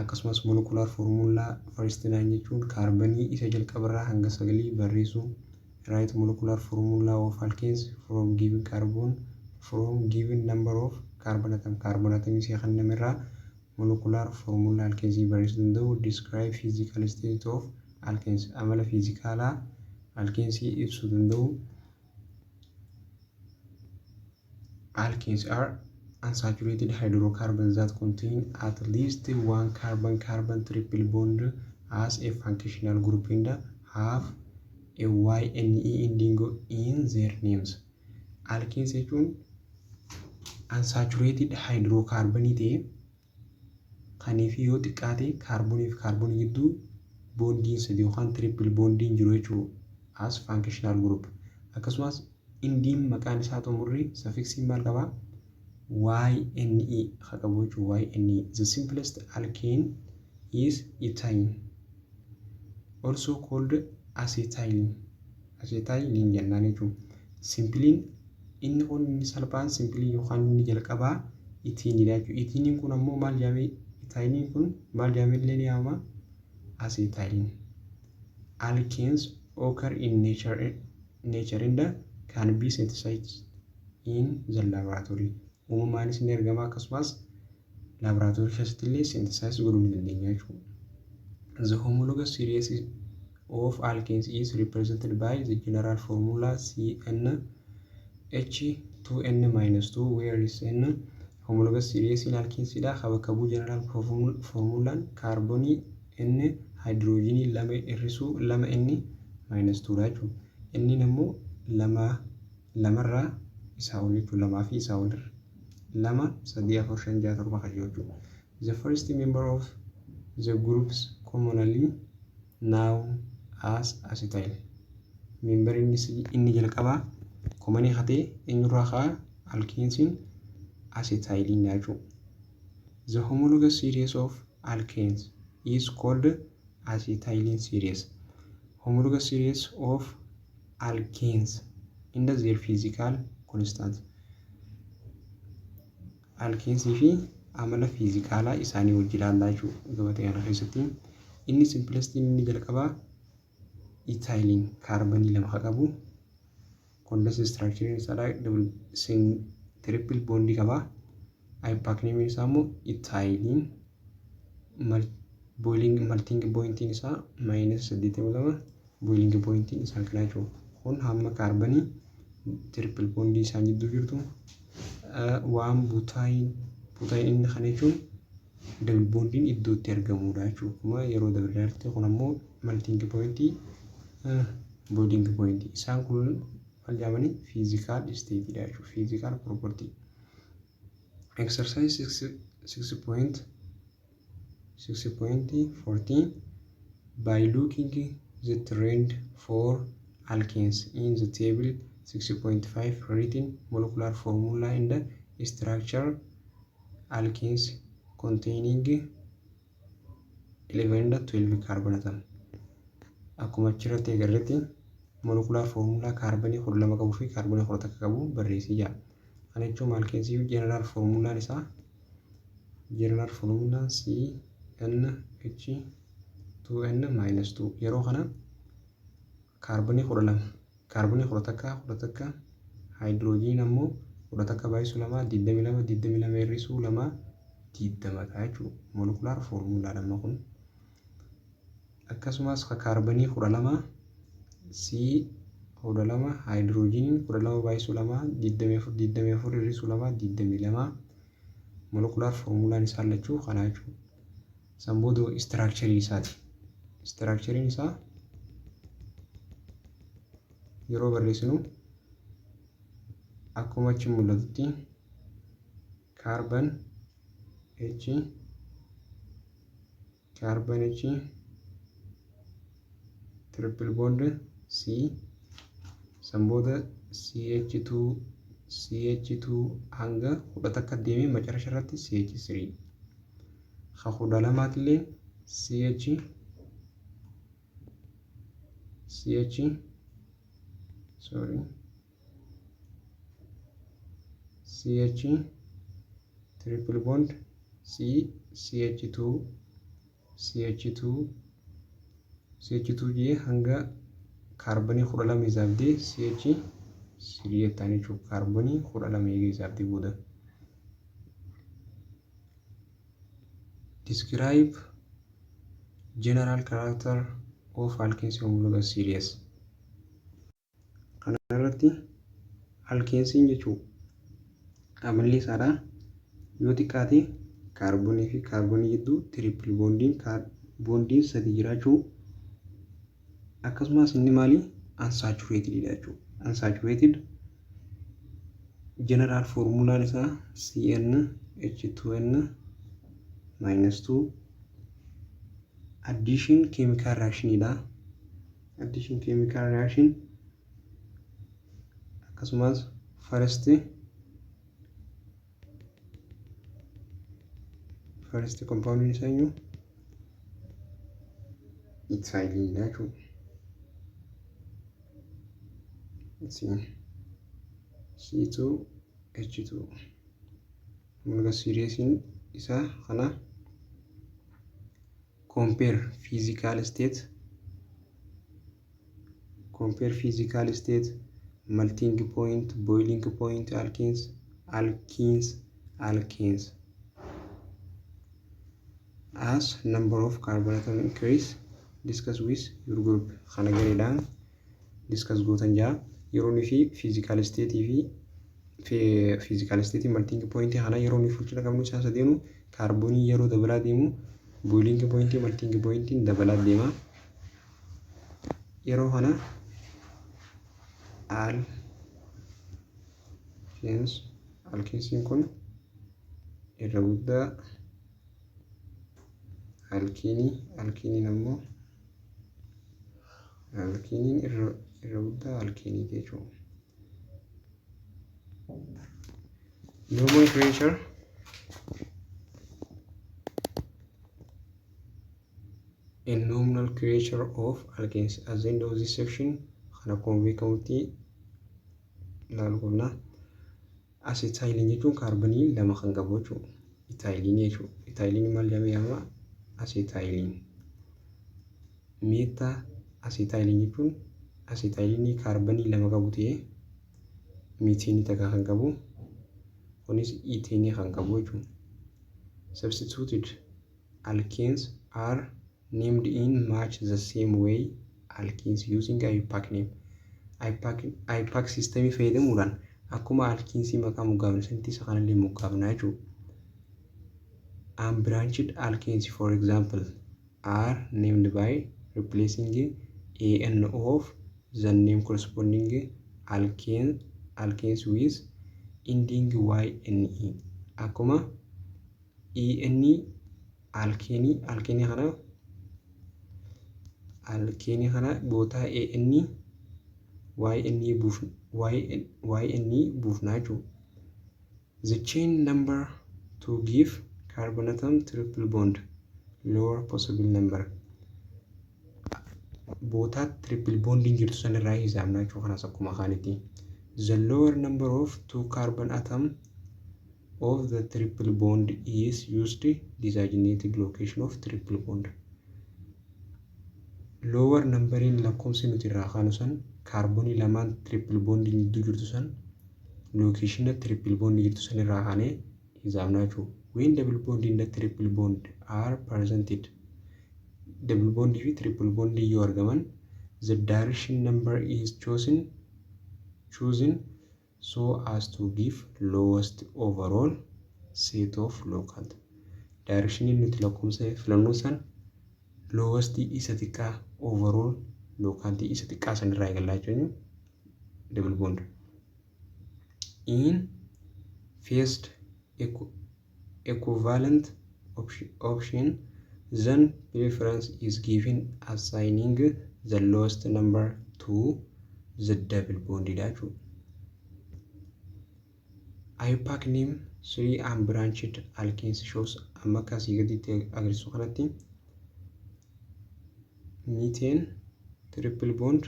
[SPEAKER 1] akkasumas molecular formula first 9 jechuun kaarbanii isa jalqabarraa hanga 9 barreessuu. Write molecular formula of alkenes from given number of carbon atom isa kennamerraa molecular formula alkenes barreessuu danda'u. Describe physical state of alkenes amala fiizikaalaa alkenes ibsuu danda'u. Alkenes are unsaturated hydrocarbons that contain at least one carbon-carbon triple bond as a functional group and have a YNE ending in their names. Alkenes jechuun unsaturated hydrocarbon ta'e kanii fi yoo xiqqaate kaarboonii fi kaarboonii gidduu boondiin sadii yookaan triple bondiin jiru jechuudha as functional group. Akkasumas indiin maqaan isaa xumurri suffixii maal qabaa? YNE khakabochu YNE. The simplest alkane is ethane, also called acetylene. Acetylene jennaan jechuudha. Simpiliin inni kun salphaan simpilii yookaan inni jalqabaa etheniidha jechuudha. Etheniin kun ammoo maal jedhamee ethaniin kun maal jedhamee illee ni yaamama? Acetylene. Alkenes occur in nature and can be synthesized in the laboratory. Uumamaanis ni argama akkasumas laboratory keessatti illee synthesize godhuu ni dandeenya jechuudha. The homologous series of alkenes is represented by the general formula CnH2n-2 where is N homologous series in alkenes dha. Habakabu general formula carboni N hydrogeni lama irrisuu lama N -2 dha jechuudha. Inni nammoo lamarraa isaa ol jechuudha. Lamaa fi isaa ol lama 3 4 5 6 7 kan jechuudha. The first member of the groups commonly known as acetyl. Member inni jalqabaa commonly hatee eenyurraa kaa alkenesin acetylene jechuudha. The homologous series of alkanes is called acetylene series. Homologous series of alkanes in their physical constant. Alkanes fi amala fiizikaalaa isaanii wajjin ilaallaa jechuudha. Gabatee kana keessatti inni simplest inni jalqabaa ethylene kaarbonii lama haa qabu. Condensed structure isaadha triple bond qaba. Hyperchnemium isaa immoo ethylene melting point isaa -82 boiling point isaa kana jechuudha. Kun hamma kaarbonii triple bond isaan jidduu jirtu waan butaan inni kana jechuun double bondiin iddootti argamudha jechuudha. Kuma yeroo dabalaatti kun ammoo melting point boiling point isaan kun maal jedhamani physical state dha jechuudha. Physical property. Exercise 6.14 by looking the trend for alkanes in the table 6.5 written molecular formula and the structure alkanes containing 11 12 carbon atom. Akkuma achirratti agarretti molecular formula carbonii 12 qabu fi carbonii 11 qabu barreessii jira. Kana jechuun alkanes general formula isaa general formula CnH2n-2 yeroo kana carbonii 12 carbonii 11 hydrogen ammoo 11 baay'isuu 2 22 hir'isuu 2 20 jechuudha. Molecular formula lama kun akkasumas carbonii 12 C12 hydrogen 12 baay'isuu 2 24 hir'isuu 2 22 molecular formula isaa lachuu kana jechuudha. Samboodoo structure isaati. Structure isaa yeroo barreessinu akkuma achi mul'atutti carbon H triple bond C sambooda CH2 hanga 11 deemee macarasha irratti CH3 haa 12 illee CH triple bond CH2 jee hanga kaarbonii 12 isaabdee CH3 jettaan jechuudha. Kaarbonii 12 isaabdee booda. Describe general character of alkanes homologous series. Kana irratti alkanes jechuudha. Amalli isaadha yoo xiqqaate kaarbonii fi kaarbonii jidduu triple bondiin sadii jiraachuu akkasumas inni maali unsaturated dha jechuudha. Unsaturated general formulaan isaa CnH2n-2 addition chemical reaction dha. Addition chemical reaction akkasumas first compound isaa iyyuu ethylene dha jechuudha. C2H2 homologous series isaa kana compare physical state melting point boiling point alkanes as number of carbon atom increase discuss with your group. Kana gareedhaan discuss gootan jaa yeroo fi physical state melting point kana yeroo ni fulchina qabnu isaan sadeenu kaarbonii yeroo dabalaa deemu boiling point melting point dabalaa deema. Yeroo kana alkanes kun irra guddaa alkiniin ammoo irra guddaa alkinii jechuudha. nomenclature and nomenclature of alkanes. At the end of this section kana beekamutti ilaaluu qabna. Acetylene jechuun kaarboonii lama kan qabu jechuudha. Ethylene jechuudha. Ethylene maal jedhamee yaamama? Acetylene. Meta acetylene jechuun acetylene kaarboonii lama qabu ta'ee methane takka kan qabu kunis ethane kan qabu jechuudha. Substituted alkanes are named in much the same way alkenes using IUPAC name. IUPAC system fayyadamuudhaan akkuma alkeensii maqaa moggaafne sanitti isa kanallee moggaafnaa jechuudha. Unbranched alkanes, for example, are named by replacing AN of the name corresponding alkanes with ending YNE. Akkuma ENE alkeenii kana bootaa ANE YNE buufnaa jechuudha. The chain number to give carbon atom triple bond lower possible number. Bootaa triple bonding jirtu sanirraa hisaabnaa jechuudha kanas akkuma kaanitti. The lower number of two carbon atom of the triple bond is used designated location of triple bond. Lower number in lakkoofsi nuti irraa kaanu san kaarboonii lamaan triple bonding gidduu jirtu san location triple bond jirtu san irraa kaanee hisaabnaa jechuudha. When double bond in the triple bond are presented, double bond fi triple bond yoo argaman, the direction number is chosen so as to give lowest overall set of locality. Direction nuti lakkoofsa filannoo san lowest isa xiqqaa overall locality isa xiqqaa san irraa eegallaa jechuun double bond. In phased equivalent option, then preference is given assigning the lowest number to the double bonded atom. IUPAC name 3 unbranched alkanes shows amma kasii gaditti agarsiisu kanatti methane triple bond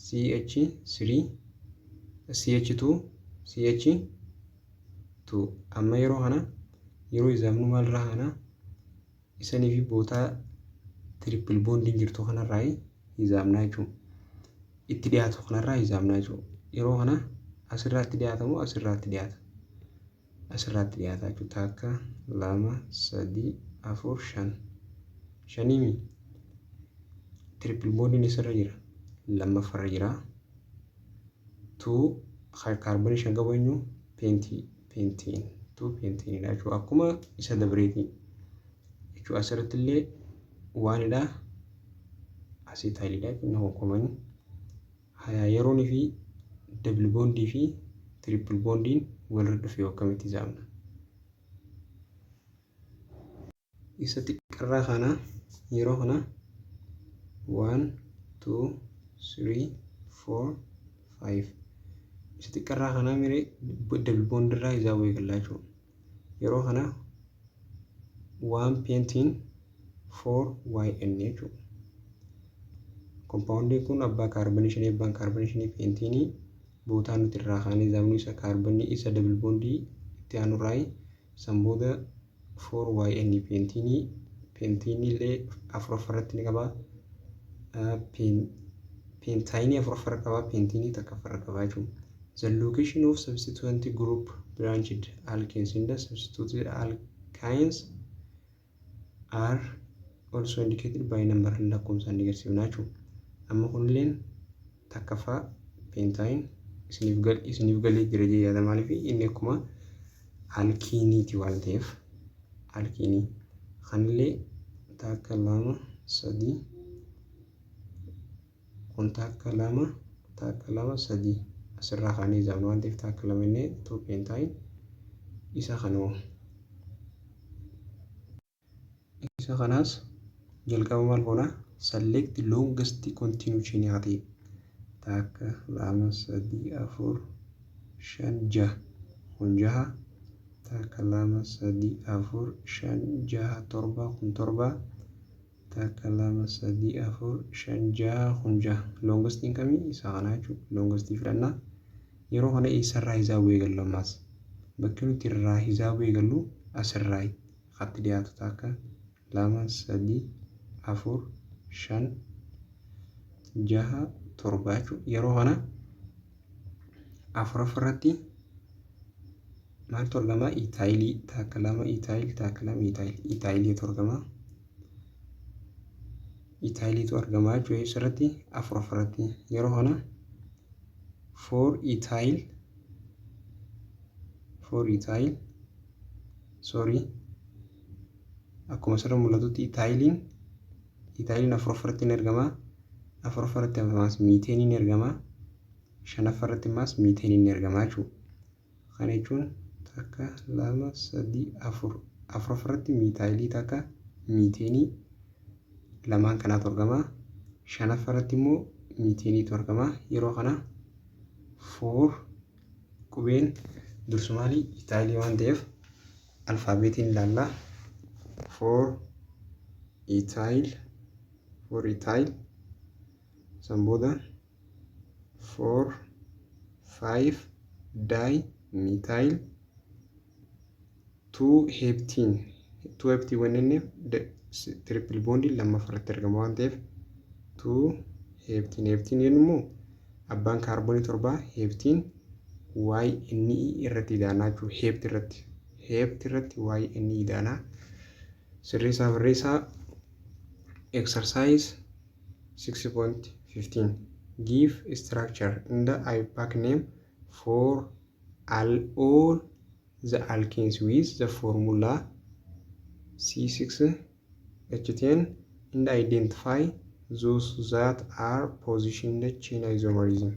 [SPEAKER 1] CH3 CH2 amma yeroo isaamnu maalirraa kana isanii fi bootaa triple bonding jirtu kanarraa hisaabnaa jechuudha. Itti dhiyaatu kanarraa hisaabnaa jechuudha. Yeroo kana asirraatti dhiyaatamu asirraatti dhiyaata jechuudha. Takka 2 3 4 5 5 triple bonding isarra jira lammaffarra jira 2 kaarboonii 5 qabu eenyu pentene dha jechuudha. Akkuma isa dabreetii jechuudha. Asirratti illee waanidha acetylidha jechuudha. Hokkomani yeroonii fi double bondii fi triple bondiin walirra dhufee akkamitti hisaabna. Isa xiqqarraa kana yeroo kana 1 2 3 4 5 isa xiqqarraa kana miree double bond irraa hisaabuu eegallaa jechuudha. Yeroo kana 1 pentene 4 YN jechuudha. Compounding kun abbaa kaarboonii 5 abbaan kaarboonii 5 pentenii bootaa nuti irraa kaanee hisaabnu isa kaarboonii isa double bondii itti aanurraa san booda 4 YN pentenii illee afuraffarratti ni qaba. Pentine afuraffarra qaba, pentenii takkaffarra qaba jechuudha. The location of substituent group branched alkanes in the substituted alkynes are also indicated by number lakkoofsaan agarsiifnaa jechuudha. Amma kunilleen takkaffaa pentine isiniif galee jira jedhama maaliif inni akkuma alkiiniiti waan ta'eef alkiinii kanillee takka 2 3 kun takka 2 3 asirraa kaanee hisaabnu waan ta'eef takka 2 inni 2 pentine isa kanoo isa kanaas jalqaba maal goona select longest continuous chain haa ta'e takka 2 3 4 5 6 kun jaha takka lama sadii afur shan jaha torba kun torba takka lama sadii afur shan jaha kun jaha longestiin kamii isa kanaa jechuudha. Longestii fudhannaa yeroo kana eessarraa hisaabuu eegallu ammaas bakki nuti irraa hisaabuu eegallu asirraa hatti dhiyaatu takka lama sadii afur shan jaha torba jechuudha. Yeroo kana afuraffaarratti maaltu argama? Itaayilii takka lama itaayilii takka lama itaayiliitu argama. Itaayiliitu argama jechuudha. Asirratti afuraffaarratti yeroo kana for itaayil sorry akkuma asirra mul'atutti itaayiliin afuraffaarratti ni argama. Afuraffaarratti ammas miiteeniin ni argama. Shanaffaarratti ammas miiteeniin ni argama jechuudha. Kana jechuun takka lama sadii afuraffaarratti miitaayilii takka miiteenii lamaan kanaatu argama. Shanaffaarratti immoo miiteeniitu argama. Yeroo kana for qubeen dursumaali itaayilii waan ta'eef alfaabeetiin ilaalla. For itaayil san booda for 5 daay miitaayil 2 heeptiin wanneen triple bondii lammaffaarratti argama waan ta'eef 2 heeptiin immoo abbaan kaarboonii torbaa heeptiin YNE irratti idaanaa jechuudha. Heepti irratti YNE idaanaa. Sirreessaa barreessaa exercise 6.15 give structure in the IUPAC name for all the alkenes with the formula C6H10 and identify those that are positioned in chain isomerism.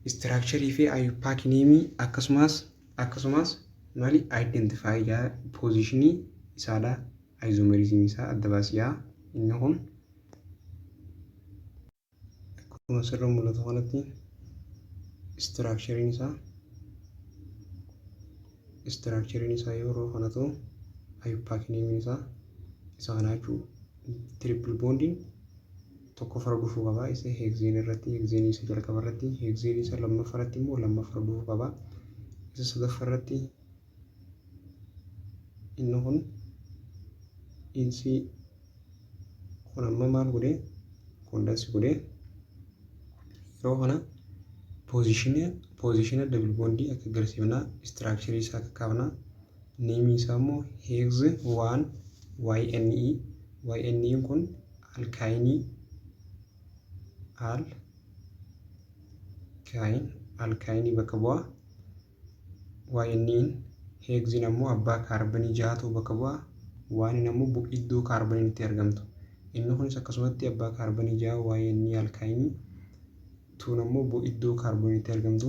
[SPEAKER 1] Structure fi IUPAC name akkasumas maali identify yaa positionii isaadha. Isomerism isaa adda baasiyaa inni kun akkuma asirra mul'atu kanatti structurein isaa yeroo kanatu IUPAC name isaa isa kanaa jechuudha. Triple bondiin tokko fara dhufuu qaba. Isa hexane irratti hexane isa jalqaba irratti hexane isa lammaffaa irratti immoo lammaffaa dhufuu qaba. Isa sadaffaa irratti inni kun insi kun amma maal godhee kondansi godhee yeroo kana position double bondii akka agarsiifnaa. Structure isaa akka kaafnaa. Name isaa immoo hex 1 YNE kun alkaayinii bakka bu'aa. YNE hexin ammoo abbaa kaarbanii jahatu bakka bu'aa. Waan ammoo iddoo kaarbaniin itti argamtu. Inni kunis akkasumatti abbaa kaarbanii jaha YNE alkaayinii tuun ammoo iddoo kaarbaniin itti argamtu.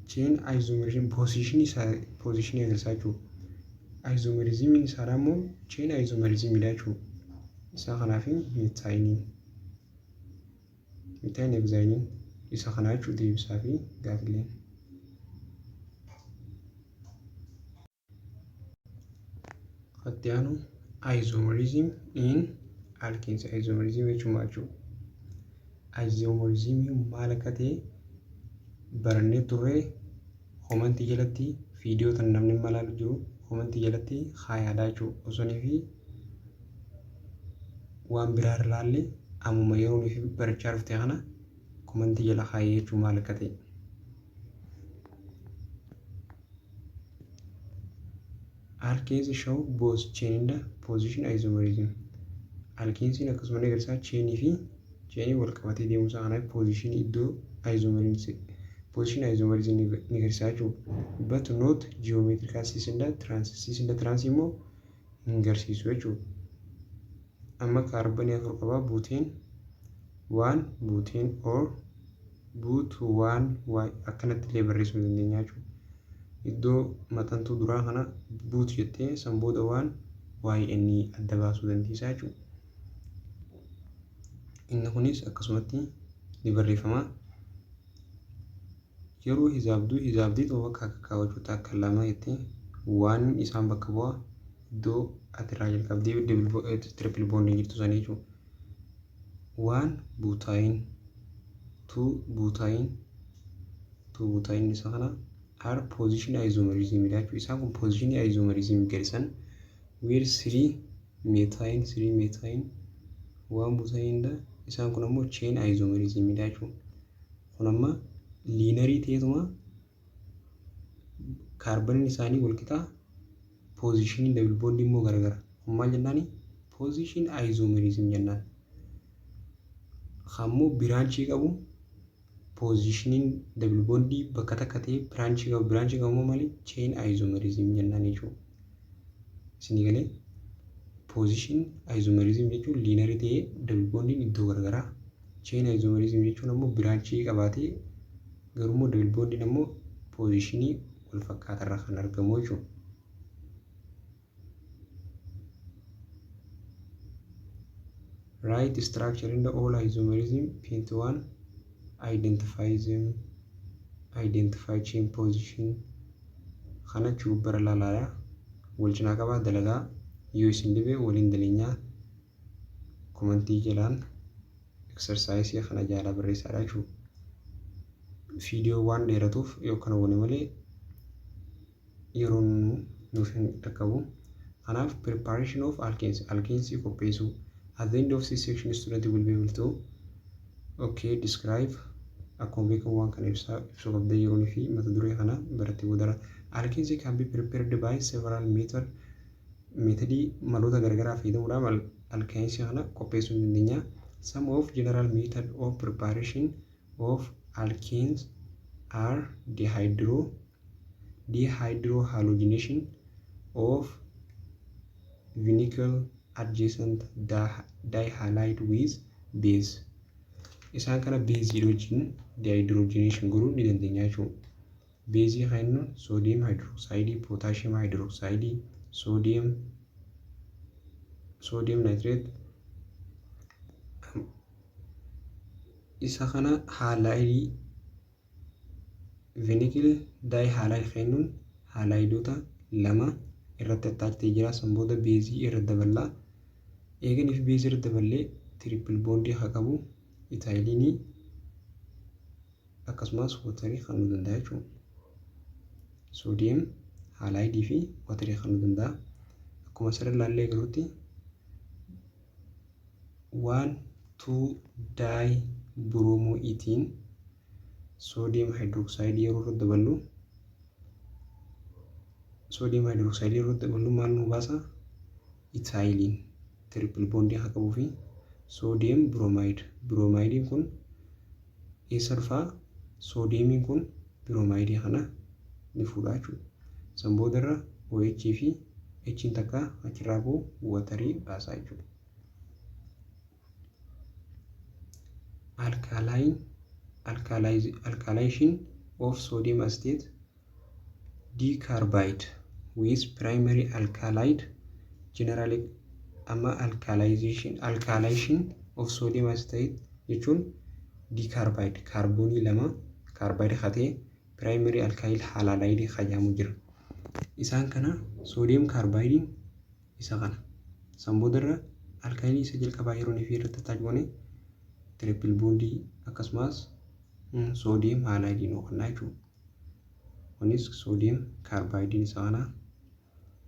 [SPEAKER 1] Chain isomerism positionii agarsiisaa jechuudha. Isomerismiin isaa ammoo chain isomerismidha jechuudha. Isa kanaaf miitaayiliin hexaaniin isa kanaa jechuudha. Deebisaa fi gaaffileen. Fattiyaanu isomerism in alkenes. Isomerism jechuun maal jechuudha? Isomerism maal akka ta'e barannee turre komantii jalatti viidiyoo tan namni malaalu jiru komantii jalatti haayaadaa jechuudha. Osoo fi waan biraa irra ilaalle ammuma yeroo nuyi barachaa dhufte kana komantii jala haayee jechuun maal akka ta'e. Alkenes show both chain and position isomerism. Alkenesiin akkasuma ni agarsiisa chainii wal qabatee deemuu isaa kanaaf position iddoo isomerism ni agarsiisa jechuudha. But not geometrical cis and trans immoo hin agarsiisu jechuudha. Amma kaarbanii afur qaba. Buuteen 1 buuteen or boot 1 akkanatti illee barreessuu dandeenya jechuudha. Iddoo maxxantuu duraa kana boot jettee san booda 1 YNE adda baasuu dandeessaa jechuudha. Inni kunis akkasumatti ni barreeffama. yeroo hizaabdii ta'uu bakka akka kaawwachuutti akka lama itti waan isaan bakka bu'a iddoo ati irraa jalqabdee triple bondii jirtu sanii jechuudha. Waan buutaayin tu buutaayin isa kana are position isomerism jechuudha. Isaan kun position isomerism gadisan where 3 methyl waan buutaayinidha. Isaan kun ammoo chain isomerism jechuudha. Kun amma liinarii ta'eetuma kaarboniin isaanii wal qixaa positionii double bond immoo garagara. Kun maal jennaani? Position isomerism jennaan. Ammoo biraanchii qabu positioning double bond bakka takka ta'e biraanchii qabu immoo maali? Chain isomerism jennaan jechuudha. Isin galee position isomerism jechuun liinarii ta'ee double bondiin iddoo garagaraa. Chain isomerism jechuun ammoo biraanchii qabaatee garuu double bondiin ammoo positionii wal fakkaatarra kan argamu jechuudha. Write structure in the all isomerism paint 1 identify chain position kana chubbara lalaya wal cinaa qabaa dalagaa yoo isin dhibe waliin daleenyaa komantii jalaan exercise kana jaalaa barreessaa jechuudha. Video waan dheeratuuf yookaan wani malee yeroo nuuf hin dhaqqabu. Kanaaf preparation of alkenes qopheessuu. At the end of this section, student will be able to describe akkuma beekamu waan kana ibsuu qabda yeroo fi mata duree kana baratti boodara. Alkenes can be prepared by several methodii maloota garagaraa fayyadamuudhaan alkenes kana qopheessuu ni dandeenya. Some of general method of preparation of alkenes are dehydrohalogenation of vinyl adjacent dihalide with base. Isaan kana base wajjin dehydrogenation godhuu ni dandeenya jechuudha. Base kan sodium hydroxide, potassium hydroxide, sodium nitrate. Isa kana halide vinyl dihalide kan halidoota lama irratti attaachtee jira. Sanbooda beezii irra daballaa. Eeganiif beezii irra daballee triple bondii haa qabu itaayilinii akkasumas watarii kan nu danda'a jechuudha. Soodiyem halaayidii fi watarii kan nu danda'a. Akkuma asirra ilaallee garuutti 1,2-dibromoetiin soodiyem hydroxide yeroo irra daballu maal nu baasa? Itaayiliin triple bondii haa qabuu fi soodiyem bromide. Bromidiin kun eessa dhufaa? Soodiyemiin kun bromidii kana ni fuudha jechuudha. San boodarra OH fi H'n takka achirraa bu'u watarii baasaa jechuudha. Alkylation of sodium acetate decarbide with primary alkylide. Generally alkylation of sodium acetate jechuun decarbide kaarboonii lama carbide hatee primary alkyl halide hajamu jira. Isaan kana sodium carbide isa kana sanboodarra alkyl isa jalqabaa yeroo fi irratti taajibone triple bondii akkasumas sodium halide no kana jechuudha. Kunis sodium carbide isa kana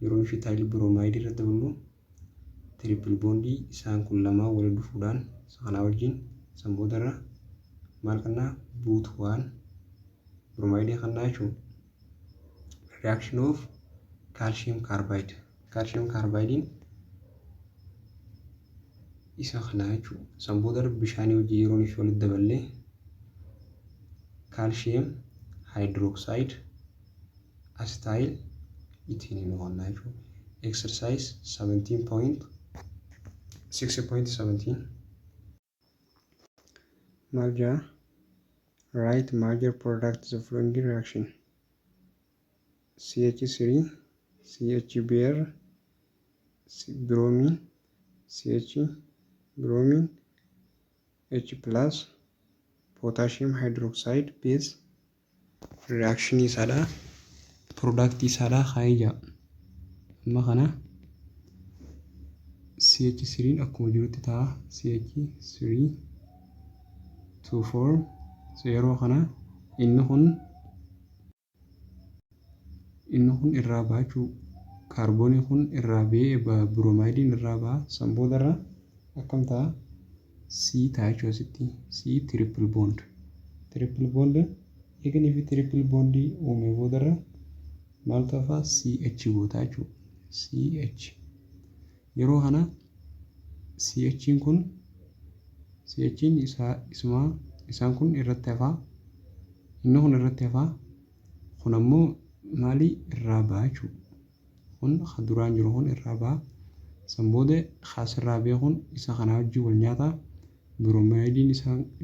[SPEAKER 1] yeroo fi ethyl bromide irratti daballu triple bondii isaan kun lama waliin dhufuudhaan isa kana wajjin sanboodarra maal kana boot 1 bromide kana jechuudha. Reaction of calcium carbide isa kana jechuudha. Sanboodarra bishaanii wajjin yeroo fi walitti daballee calcium hydroxide acetyl ethene no kana jechuudha. Exercise 6.17 Major write major products of following reaction: CH3 CHBr bromine H plus potassium hydroxide base reaction isaadha product isaadha haija amma kana CH3 akkuma jirutti ta'a CH3 to form so yeroo kana inni kun irraa baachuu kaarboonii kun irraa ba'ee bromide irraa ba'a san boodarra akkam ta'a C ta'a jechuudha asitti C triple bond eeganii fi triple bond uume boodarra maal ta'a CH goota jechuudha CH yeroo kana CH'n kun CH'n isaan kun irratti hafaa inni kun irratti hafaa kun ammoo maali irraa ba'a jechuudha kun duraan jiru kun irraa ba'a san booda asirraa ba'e kun isa kana wajjin wal nyaata bromidin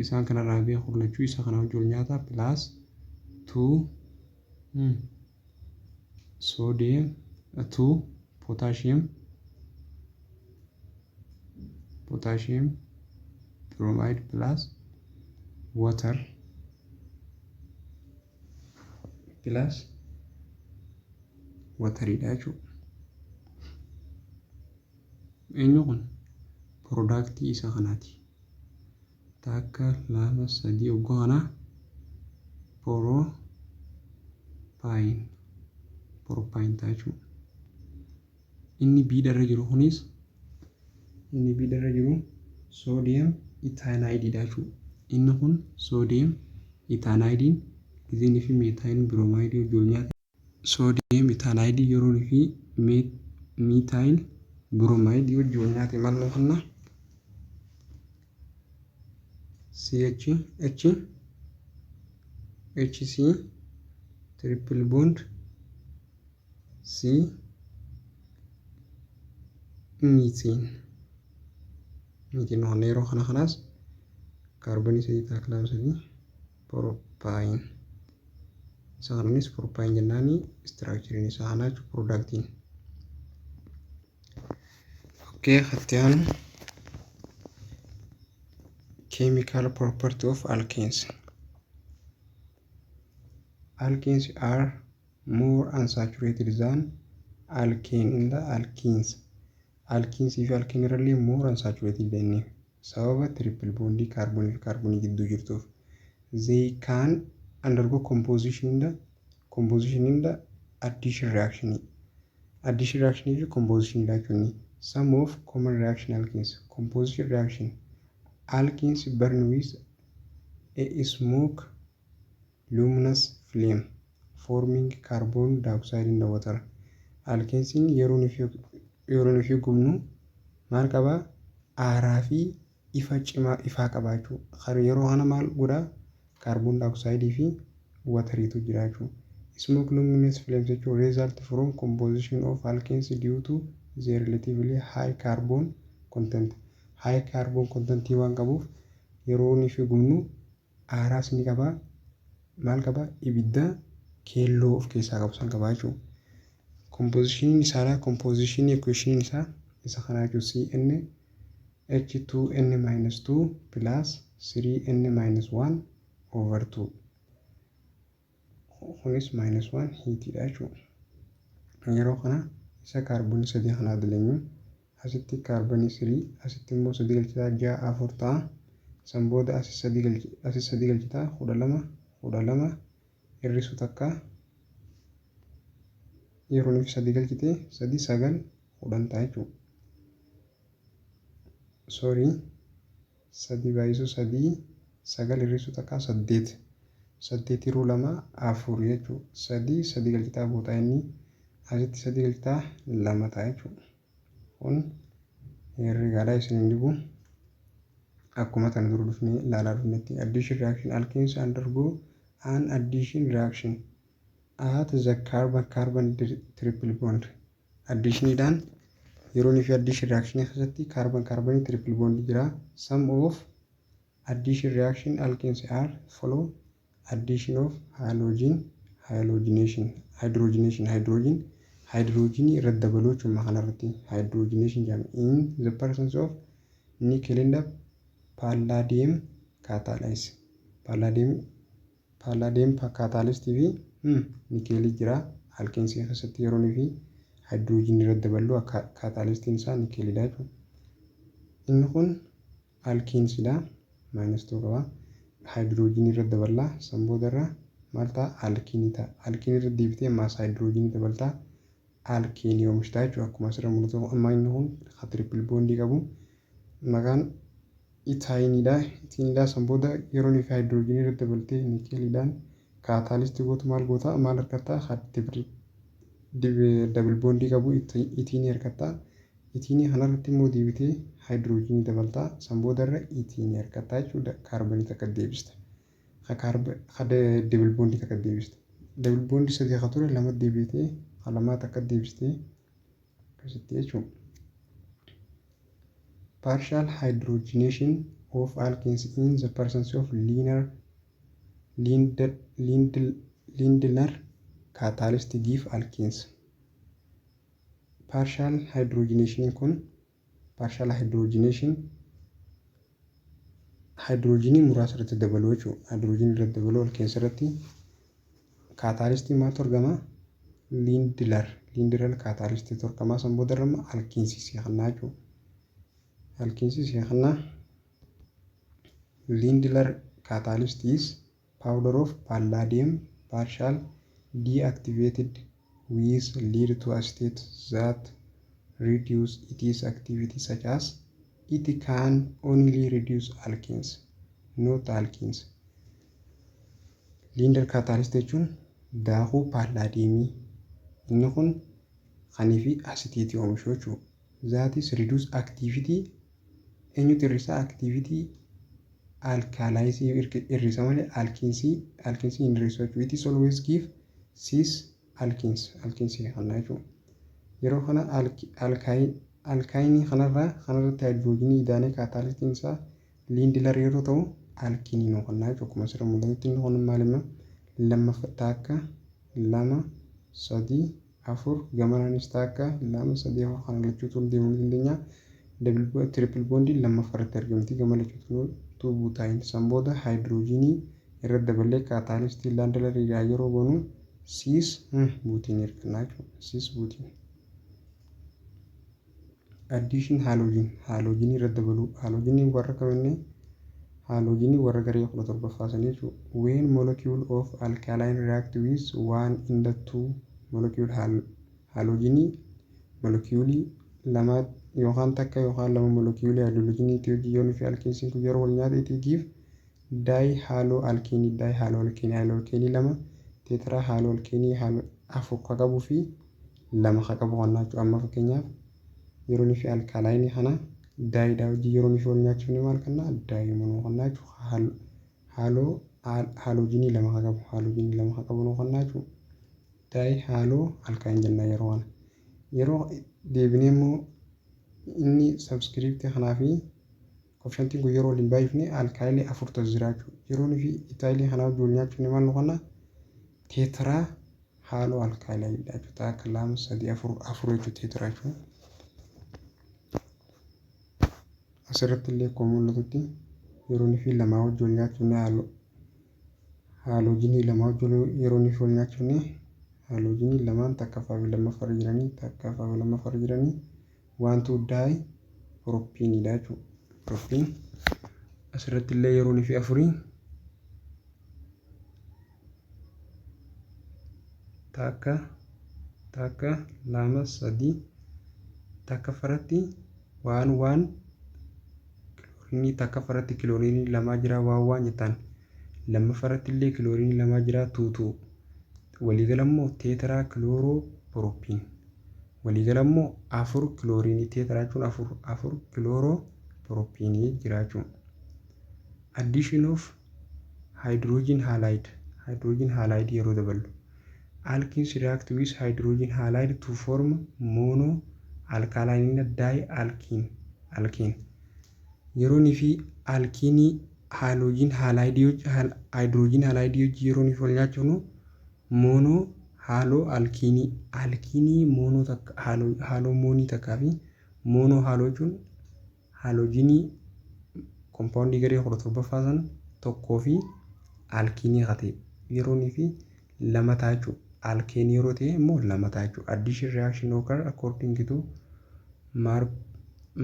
[SPEAKER 1] isaan kanarraa ba'e kun lachuu isa kana wajjin wal nyaata plus 2 sodium 2 potassium bromide plus water wateridha jechuudha. Eenyu kun product isa kanaati. Takka lama sadii oggoo kana propine ta'a jechuudha. Inni biidarra jiru kunis sodium ethanide dha jechuudha. Inni kun sodium ethanide gizeenii fi methyl bromide wajjin nyaata. Sodium ethanide yeroo fi methyl bromide wajjin nyaate maal noqonna HC triple bond C methane noqonna yeroo kanaas kaarboonii sadii taakilaa sadii propine isa kananis propine jennaani structurein isaa kana jechuudha productiin. Okay, khatiyaan chemical property of alkenes. Alkenes are more unsaturated than alkane in the alkenes. Alkenes if alkane really more unsaturated than sababa triple bond carbon gidduu jirtuuf. They can undergo composition in the addition reaction. Addition reaction is composition reaction. Some of common reaction alkenes. Composition reaction. Alkenes burn with a smoke luminous flame forming carbon dioxide in the water. Alkenes yeroo fi gubnu maal qaba aaraa fi ifa cimaa ifaa qabaachuu yeroo kana maal godha carbon dioxide fi wateriitu jira jechuudha. Smoke luminous flames jechuun result from composition of alkenes due to their relatively high carbon content. High carbon content waan qabuuf yeroo fi gubnu aaraas ni qaba maal qaba ibidda keelloo of keessaa qabu san qaba jechuudha. Composition isaadha composition equation isaa isa kana jechuudha CnH2n-2 plus 3n-1 over 2 kunis -1 hiitidha jechuudha. Yeroo kana isa kaarboonii sadii kana daleenyu asitti kaarboonii 3 asitti immoo 3 galchitaa 6 4 ta'a san booda asi 3 galchitaa 12 hir'isu takka yeroo nuuf 3 galchite 3 9 10 ta'a jechuudha. Sorry 3 baay'isu 3 9 hir'isu takka 8 8 irraa 2 4 jechuudha. 3 galchitaa booda inni asitti 3 galchitaa 2 ta'a jechuudha. Kun herregaadhaa isin hin dhibu akkuma tan dura dhufnee ilaalaa dhufnetti addition reaction alkenes undergo an addition reaction at the carbon triple bond. Additioniidhaan yeroo fi addition reaction keessatti carbon triple bond jira. Some of addition reaction alkenes are follow addition of hydrogenation irratti dabaluu jechuudha kanarratti hydrogenation jedhama. In the presence of nickel and palladium catalyze. palladium catalyst fi nikeelii jira. Alkeensii keessatti yeroo fi hydrogen irra daballu catalystiin isaa nikeelidha jechuudha. Inni kun alkeensidha. -2 qaba. Hydrogen irra daballa san boodarra maal ta'a alkiinii ta'a. Alkiinii irra deebitee ammaas hydrogen dabaltaa alkiinii oomishtaa jechuudha. Akkuma asirra mul'atu amma inni kun triple bondii qabu maqaan itaayiniidha. San booda yeroo fi hydrogen irra dabaltee nikeeliidhaan kaataalistii gootu maal goota maal harkattaa double bondii qabu itiinii harkattaa. Itiinii kanarratti immoo deebitee hydrogen dabaltaa san boodarra itiinii harkattaa jechuudha. Kaarbonii takka deebista. Double bondii takka deebista. Double bondii sadii akka ture lama deebitee lamaa takka deebistee akkasitti jechuudha. Partial hydrogenation of alkenes in the presence of Lindner catalyst give alkenes. Partial hydrogenation kun hydrogenii muraasa irratti dabaluu jechuudha. Hydrogenii irratti dabaluu alkeens irratti catalystii maaltu argama? Lindner catalyst argama. San booda irra alkeensii seeqannaa jechuudha. Alkeensii seeqannaa Lindner catalyst is powder of palladium partial deactivated with lead to a state that reduce its activity such as it can only reduce alkenes, not alkenes. Lindner catalyst jechuun daakuu palladiumii inni kun qanii fi asitiitii oomishu jechuudha. That is reduce activity eenyutu hir'isaa activity alkaalaayisii hir'isa malee alkeensii hin hir'isu jechuudha. It is always give cis alkeensii kanaa jechuudha. Yeroo kana alkaayinii kanarratti hydrogenii idaanee kaataalistiin isaa Lindner yeroo ta'u alkiinii nuu kannaa jechuudha. Akkuma asirra mul'atutti inni kun maalima lammaffaa akka 2 3 4 gamanaanis akka 2 3 4 kan lachuutu deemuu dandeenya. Triple bondii lammaffaa irratti argamti gama lachuutu tuubuu taa'in san booda hydrogenii irra dabalee kaataalistii Lindner yeroo goonu cis buutiin hirkannaa jechuudha. Cis buutiin. Addition halogenii irra dabaluu. Halogenii warra kamannee halogenii warra garee 17ffaasan jechuudha. When molecule of alkaline react with one in the two molecule halogenii molecuulii lama yookaan takka yookaan lama molecuulii halogenii hojii fi alkeensiin kun yeroo wal nyaata itti give dihaloalkeenii lama teetraa haloalkeenii afur ka qabuu fi lama ka qabu kan jechuudha. Amma fakkeenyaaf yeroo fi alkaalaayinii kana daayiidhaa hojii yeroo fi wal nyaachuun maal kannaa daayimanuu kan jechuudha. Halogenii lama ka qabu kan jechuudha. Daayi haaloo alkaayin jennaa yeroo kana. Yeroo deebinee immoo inni sabskiriiptii kanaa fi koofshantiin kun yeroo waliin baay'ifne alkaayilii 4 ta'u jira jechuudha. Yeroo fi itaayilii kanaa wajjin wal nyaachuun maal nu kannaa teetraa haaloo alkaayilaayidha jechuudha. Akka 2 3 4 jechuudha teetraa jechuudha. Asirratti illee akkuma mul'atutti yeroo fi lamaa wajjin wal nyaachuun halogenii lamaa wajjin yeroo fi wal nyaachuun halogenii lamaan takkaffaa fi lammaffaa jiranii wantu daayi proppiinidha jechuudha. Proppiin asirratti illee yeroo fi afurii takka 2 3 takkaffaratti waan kiloorinii takkaffaratti kiloorinii lamaa jira waan jettaan lammaffaratti illee kiloorinii lamaa jira tuutuu waliigala immoo teetraa kilooroo proppiin waliigala immoo 4 kiloorinii teetraa jechuun 4 kilooroo proppiinii jiraachuun. Addition of hydrogen halide yeroo daballu. Alkenes react with hydrogen halide to form mono alkaline dialkene. Yeroo fi alkiinii halogen halide yeroo fi wal nyaachuun mono haaloo alkiinii moonoo takka haaloo moonii takkaa fi moonoo haaloo jechuun halogenii kompaawundii garee 17ffaasan tokkoo fi alkiinii hate yeroonii fi lama ta'a jechuudha. Alkeenii yeroo ta'e immoo lama ta'a jechuudha. Addition reaction occur according to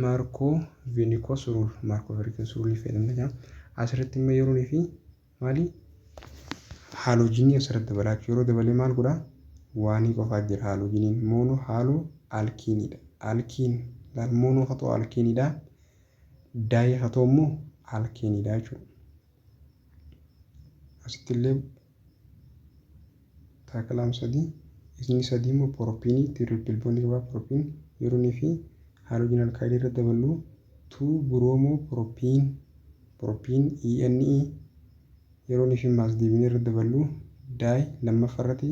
[SPEAKER 1] Markov-Vinicius rule. Markov-Vinicius rule fayyadamna jira. Asirratti immoo yeroonii fi maali? Haaloojiinii asirratti dabalaa jechuudha. Yeroo dabalee maal godhaa? Waanii qofaa jira haaloojiiniin. Moonoo haaloo alkiiniidha. Alkiin moonoo hatoo alkiiniidha. Daayii hatoo immoo alkiiniidha jechuudha. Asitti illee taakalaam sadii. Isni sadii immoo poropiinii tiriipil boondii qabaa poropiin yeroonii fi haaloojiin alkaayidii irra dabaluu 2 biroomoo poropiin ENE yeroonii fi maasdiibiin irra dabaluu daay lammaffaarratti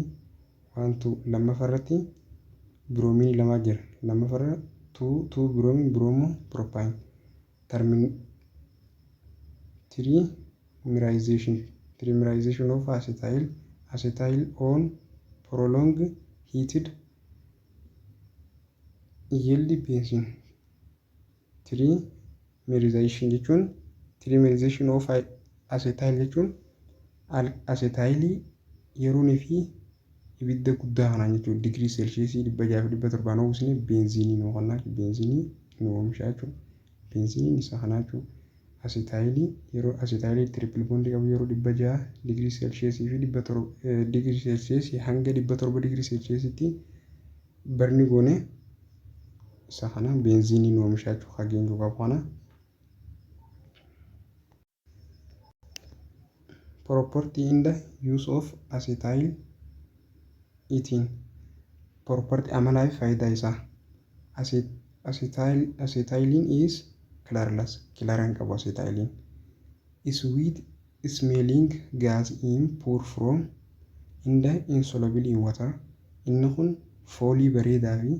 [SPEAKER 1] waantu lammaffaarratti biroomiin lamaa jira. Lammaffaarra 2 biroomiin biroomoo propaayin trimerization of acetyl on prolonged heated yield benzene. Trimerization of acetyl jechuun acetylii yeroonii fi ibidda guddaa kanaan jechuudha. Digirii seelsheesii 600-700 uwwisnee beenziinii nu qonnaa beenziinii nu oomishaa jechuudha. Beenziiniin isa kanaa jechuudha. Acetylii triple bondii qabu yeroo 600 digirii seelsheesii fi 700 digirii seelsheesii hanga 700 digirii seelsheesiitti barni goone isa kana beenziinii nu oomishaa jechuudha. Hageenyu qabu kana. Property in the use of acetyl ethene. Property amalaa fi faayidaa isaa. Acetylene is colorless. Color hin qabu acetylene. Sweet smelling gas in pour from in the insoluble in water. Inni kun foolii bareedaa fi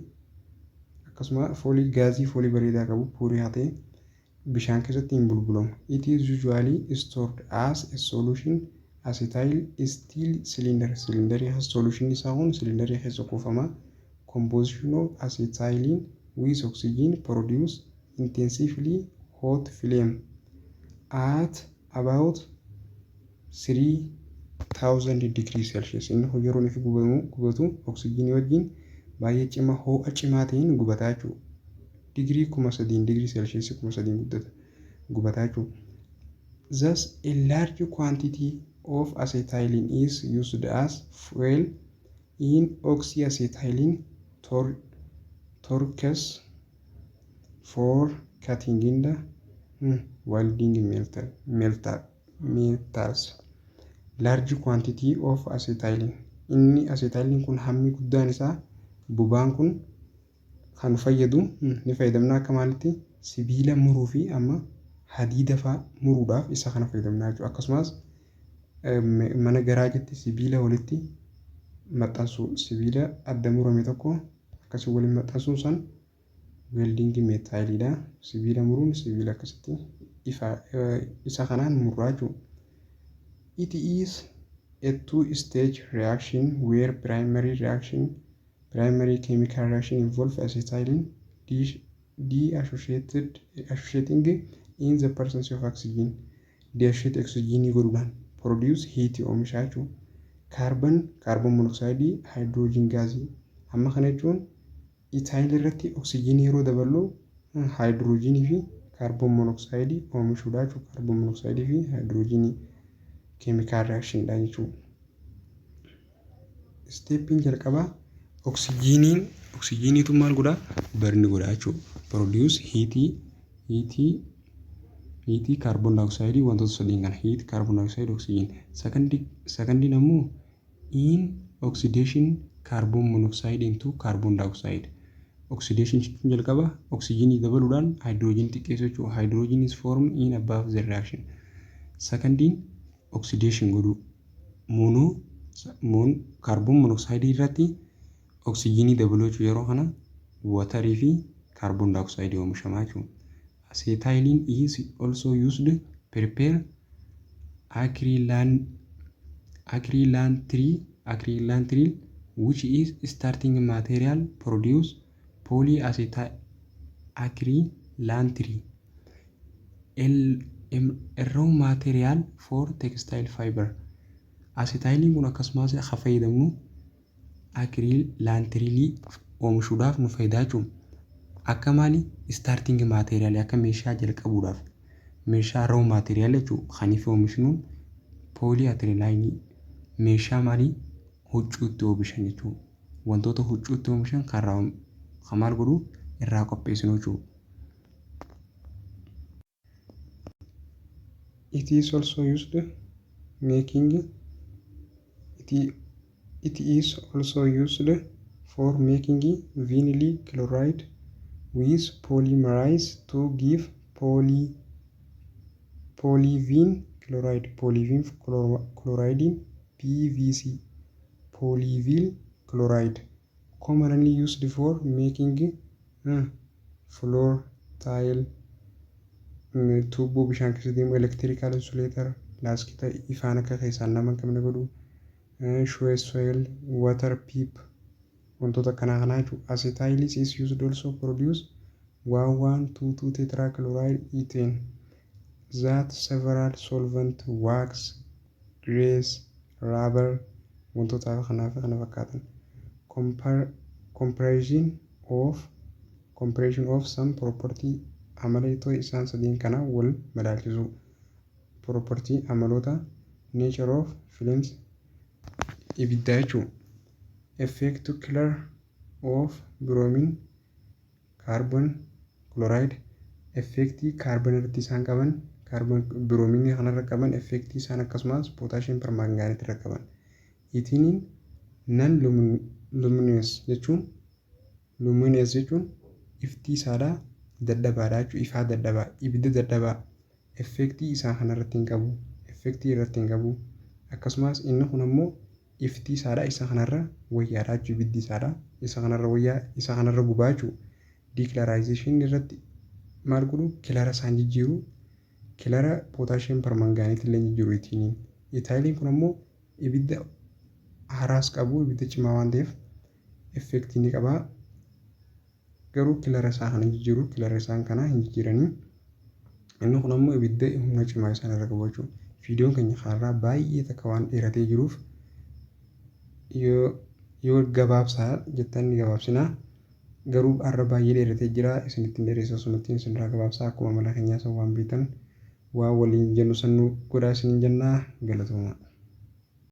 [SPEAKER 1] akkasuma gaazii foolii bareedaa qabu puurii haa ta'e bishaan keessatti hin bulbulamu. It is usually stored as a solution acetyl steel cylinder. Cylinderii solution isaa kun cylinderii keessa kuufama. Composition of acetylene with oxygen produce intensively hot flame at about 3000 degrees Celsius. Inni yeroo inni gubatu oksijiinii wajjin baay'ee cimaa ho'a cimaa ta'een gubataa jechuudha. Digirii 3000 digirii Celsius 3000 gubataa jechuudha. Thus a large quantity of acetylene is used as fuel in oxyacetylene torches for cutting in the welding metals. Large quantity of acetylene. Inni acetylene kun hammi guddaan isaa bobaan kun kan fayyadu ni fayyadamna akka maalitti sibiila muruu fi amma hadiida fa'aa muruudhaaf isa kana fayyadamna jechuudha. Akkasumas mana garaajetti sibiila walitti maxxansu sibiila adda murame tokko akkasii waliin maxxansuun san welding metaalidha. Sibiila muruun sibiila akkasitti isa kanaan murraa jechuudha. It is a two-stage reaction where primary chemical reaction involves acetylene deassociating in the presence of oxygen. Deassociate oxygen godhuudhaan produce heat oomishaa jechuudha. Carbon monoxide hydrogen gaasii. Amma kana jechuun ethyl irratti oxygen yeroo daballu hydrogen fi carbon monoxide oomishuudha jechuudha. Carbon monoxide fi hydrogen chemical reaction dha jechuudha. Stepin jalqabaa oksijiiniitu maal godhaa? Barni godhaa jechuudha. Produce heat carbon dioxide wantoota sadiin kana heat carbon dioxide oxygen. Secondiin ammoo in oxidation carbon monoxide into carbon dioxide. Oxidation jechuun jalqaba oksijiinii dabaluudhaan hydrogen xiqqeessu jechuudha. Hydrogen is formed in above the reaction. Secondiin oxidation godhu carbon monoxide irratti oksijiinii dabaluu jechuudha. Yeroo kana waterii fi carbon dioxide oomishamaa jechuudha. Acetylene is also used to prepare acrylanthrene which is starting material produce polyacrylanthrene, a raw material for textile fiber. Asetaayiliin kun akkasumas haa fayyadamnu akiriil laantiriilii oomishuudhaaf nu fayyadaa jechuudha. Akka maali istaartingi maateeriyaalii akka meeshaa jalqabuudhaaf meeshaa roo maateeriyaal jechuudha kan ifi oomishnu pooliyaatirilaayinii meeshaa maalii huccuutti oomishan jechuudha. Wantoota huccuutti oomishan kan maal godhu irraa qopheessinu jechuudha. It is also used for making vinyl chloride with polymerized to give polyvinyl chloride PVC. Polyvinyl chloride commonly used for making floor tile, tubo bishaan keessa deemu, electrical insulator, laaskita ifaan akka keessaan nama qabne godhu, shoe soil, water pipe, wantoota kanaa jechuudha. Acetylene is used also produce 1,1,2,2 tetrachloride ethane that several solvent, wax, grease, rubber, wantoota kanaa fi kana fakkaatan. Comparison of some property amaloota isaan sadiin kana wal madaalchisu. Property amaloota nature of films ibiddaa jechuudha. Effect killer of bromine carbon chloride effectii kaarboon irratti isaan qaban biroominii kanarra qaban effectii isaan akkasumas potassium permanganate irra qaban. Itiniin non luminous jechuun iftii isaadhaa dadhabaadha jechuudha. Ifaa dadhabaa ibidda dadhabaa effectii isaa kanarratti hin qabu effectii irratti hin qabu. Akkasumas inni kun ammoo iftii isaadhaa isa kanarra wayyaadha jechuudha. Ibiddi isaadhaa isa kanarra wayyaa isa kanarra gubaa jechuudha. Declaration irratti maal godhu kilara isaan jijjiiru kilara potassium permanganate illee jijjiiru itiniin. Itaaliin kun ammoo ibidda haaraas qabu ibidda cimaa waan ta'eef effectii ni qaba. Garuu kilara isaa kana jijjiiru kilara isaan kana hin jijjiiranii. Inni kun ammoo ibidda humna cimaa isaan irra qabu jechuudha. Viidiyoon keenya kanarraa baay'ee takka waan dheeratee jiruuf yoo gabaabsaa jettan ni gabaabsinaa. Garuu har'a baay'ee dheeratee jira isinitti dheeressa osumatti isinirraa gabaabsaa akkuma mala keenyaa san waan beektan waan waliin jennu sannu godhaa isiniin jennaa galatooma.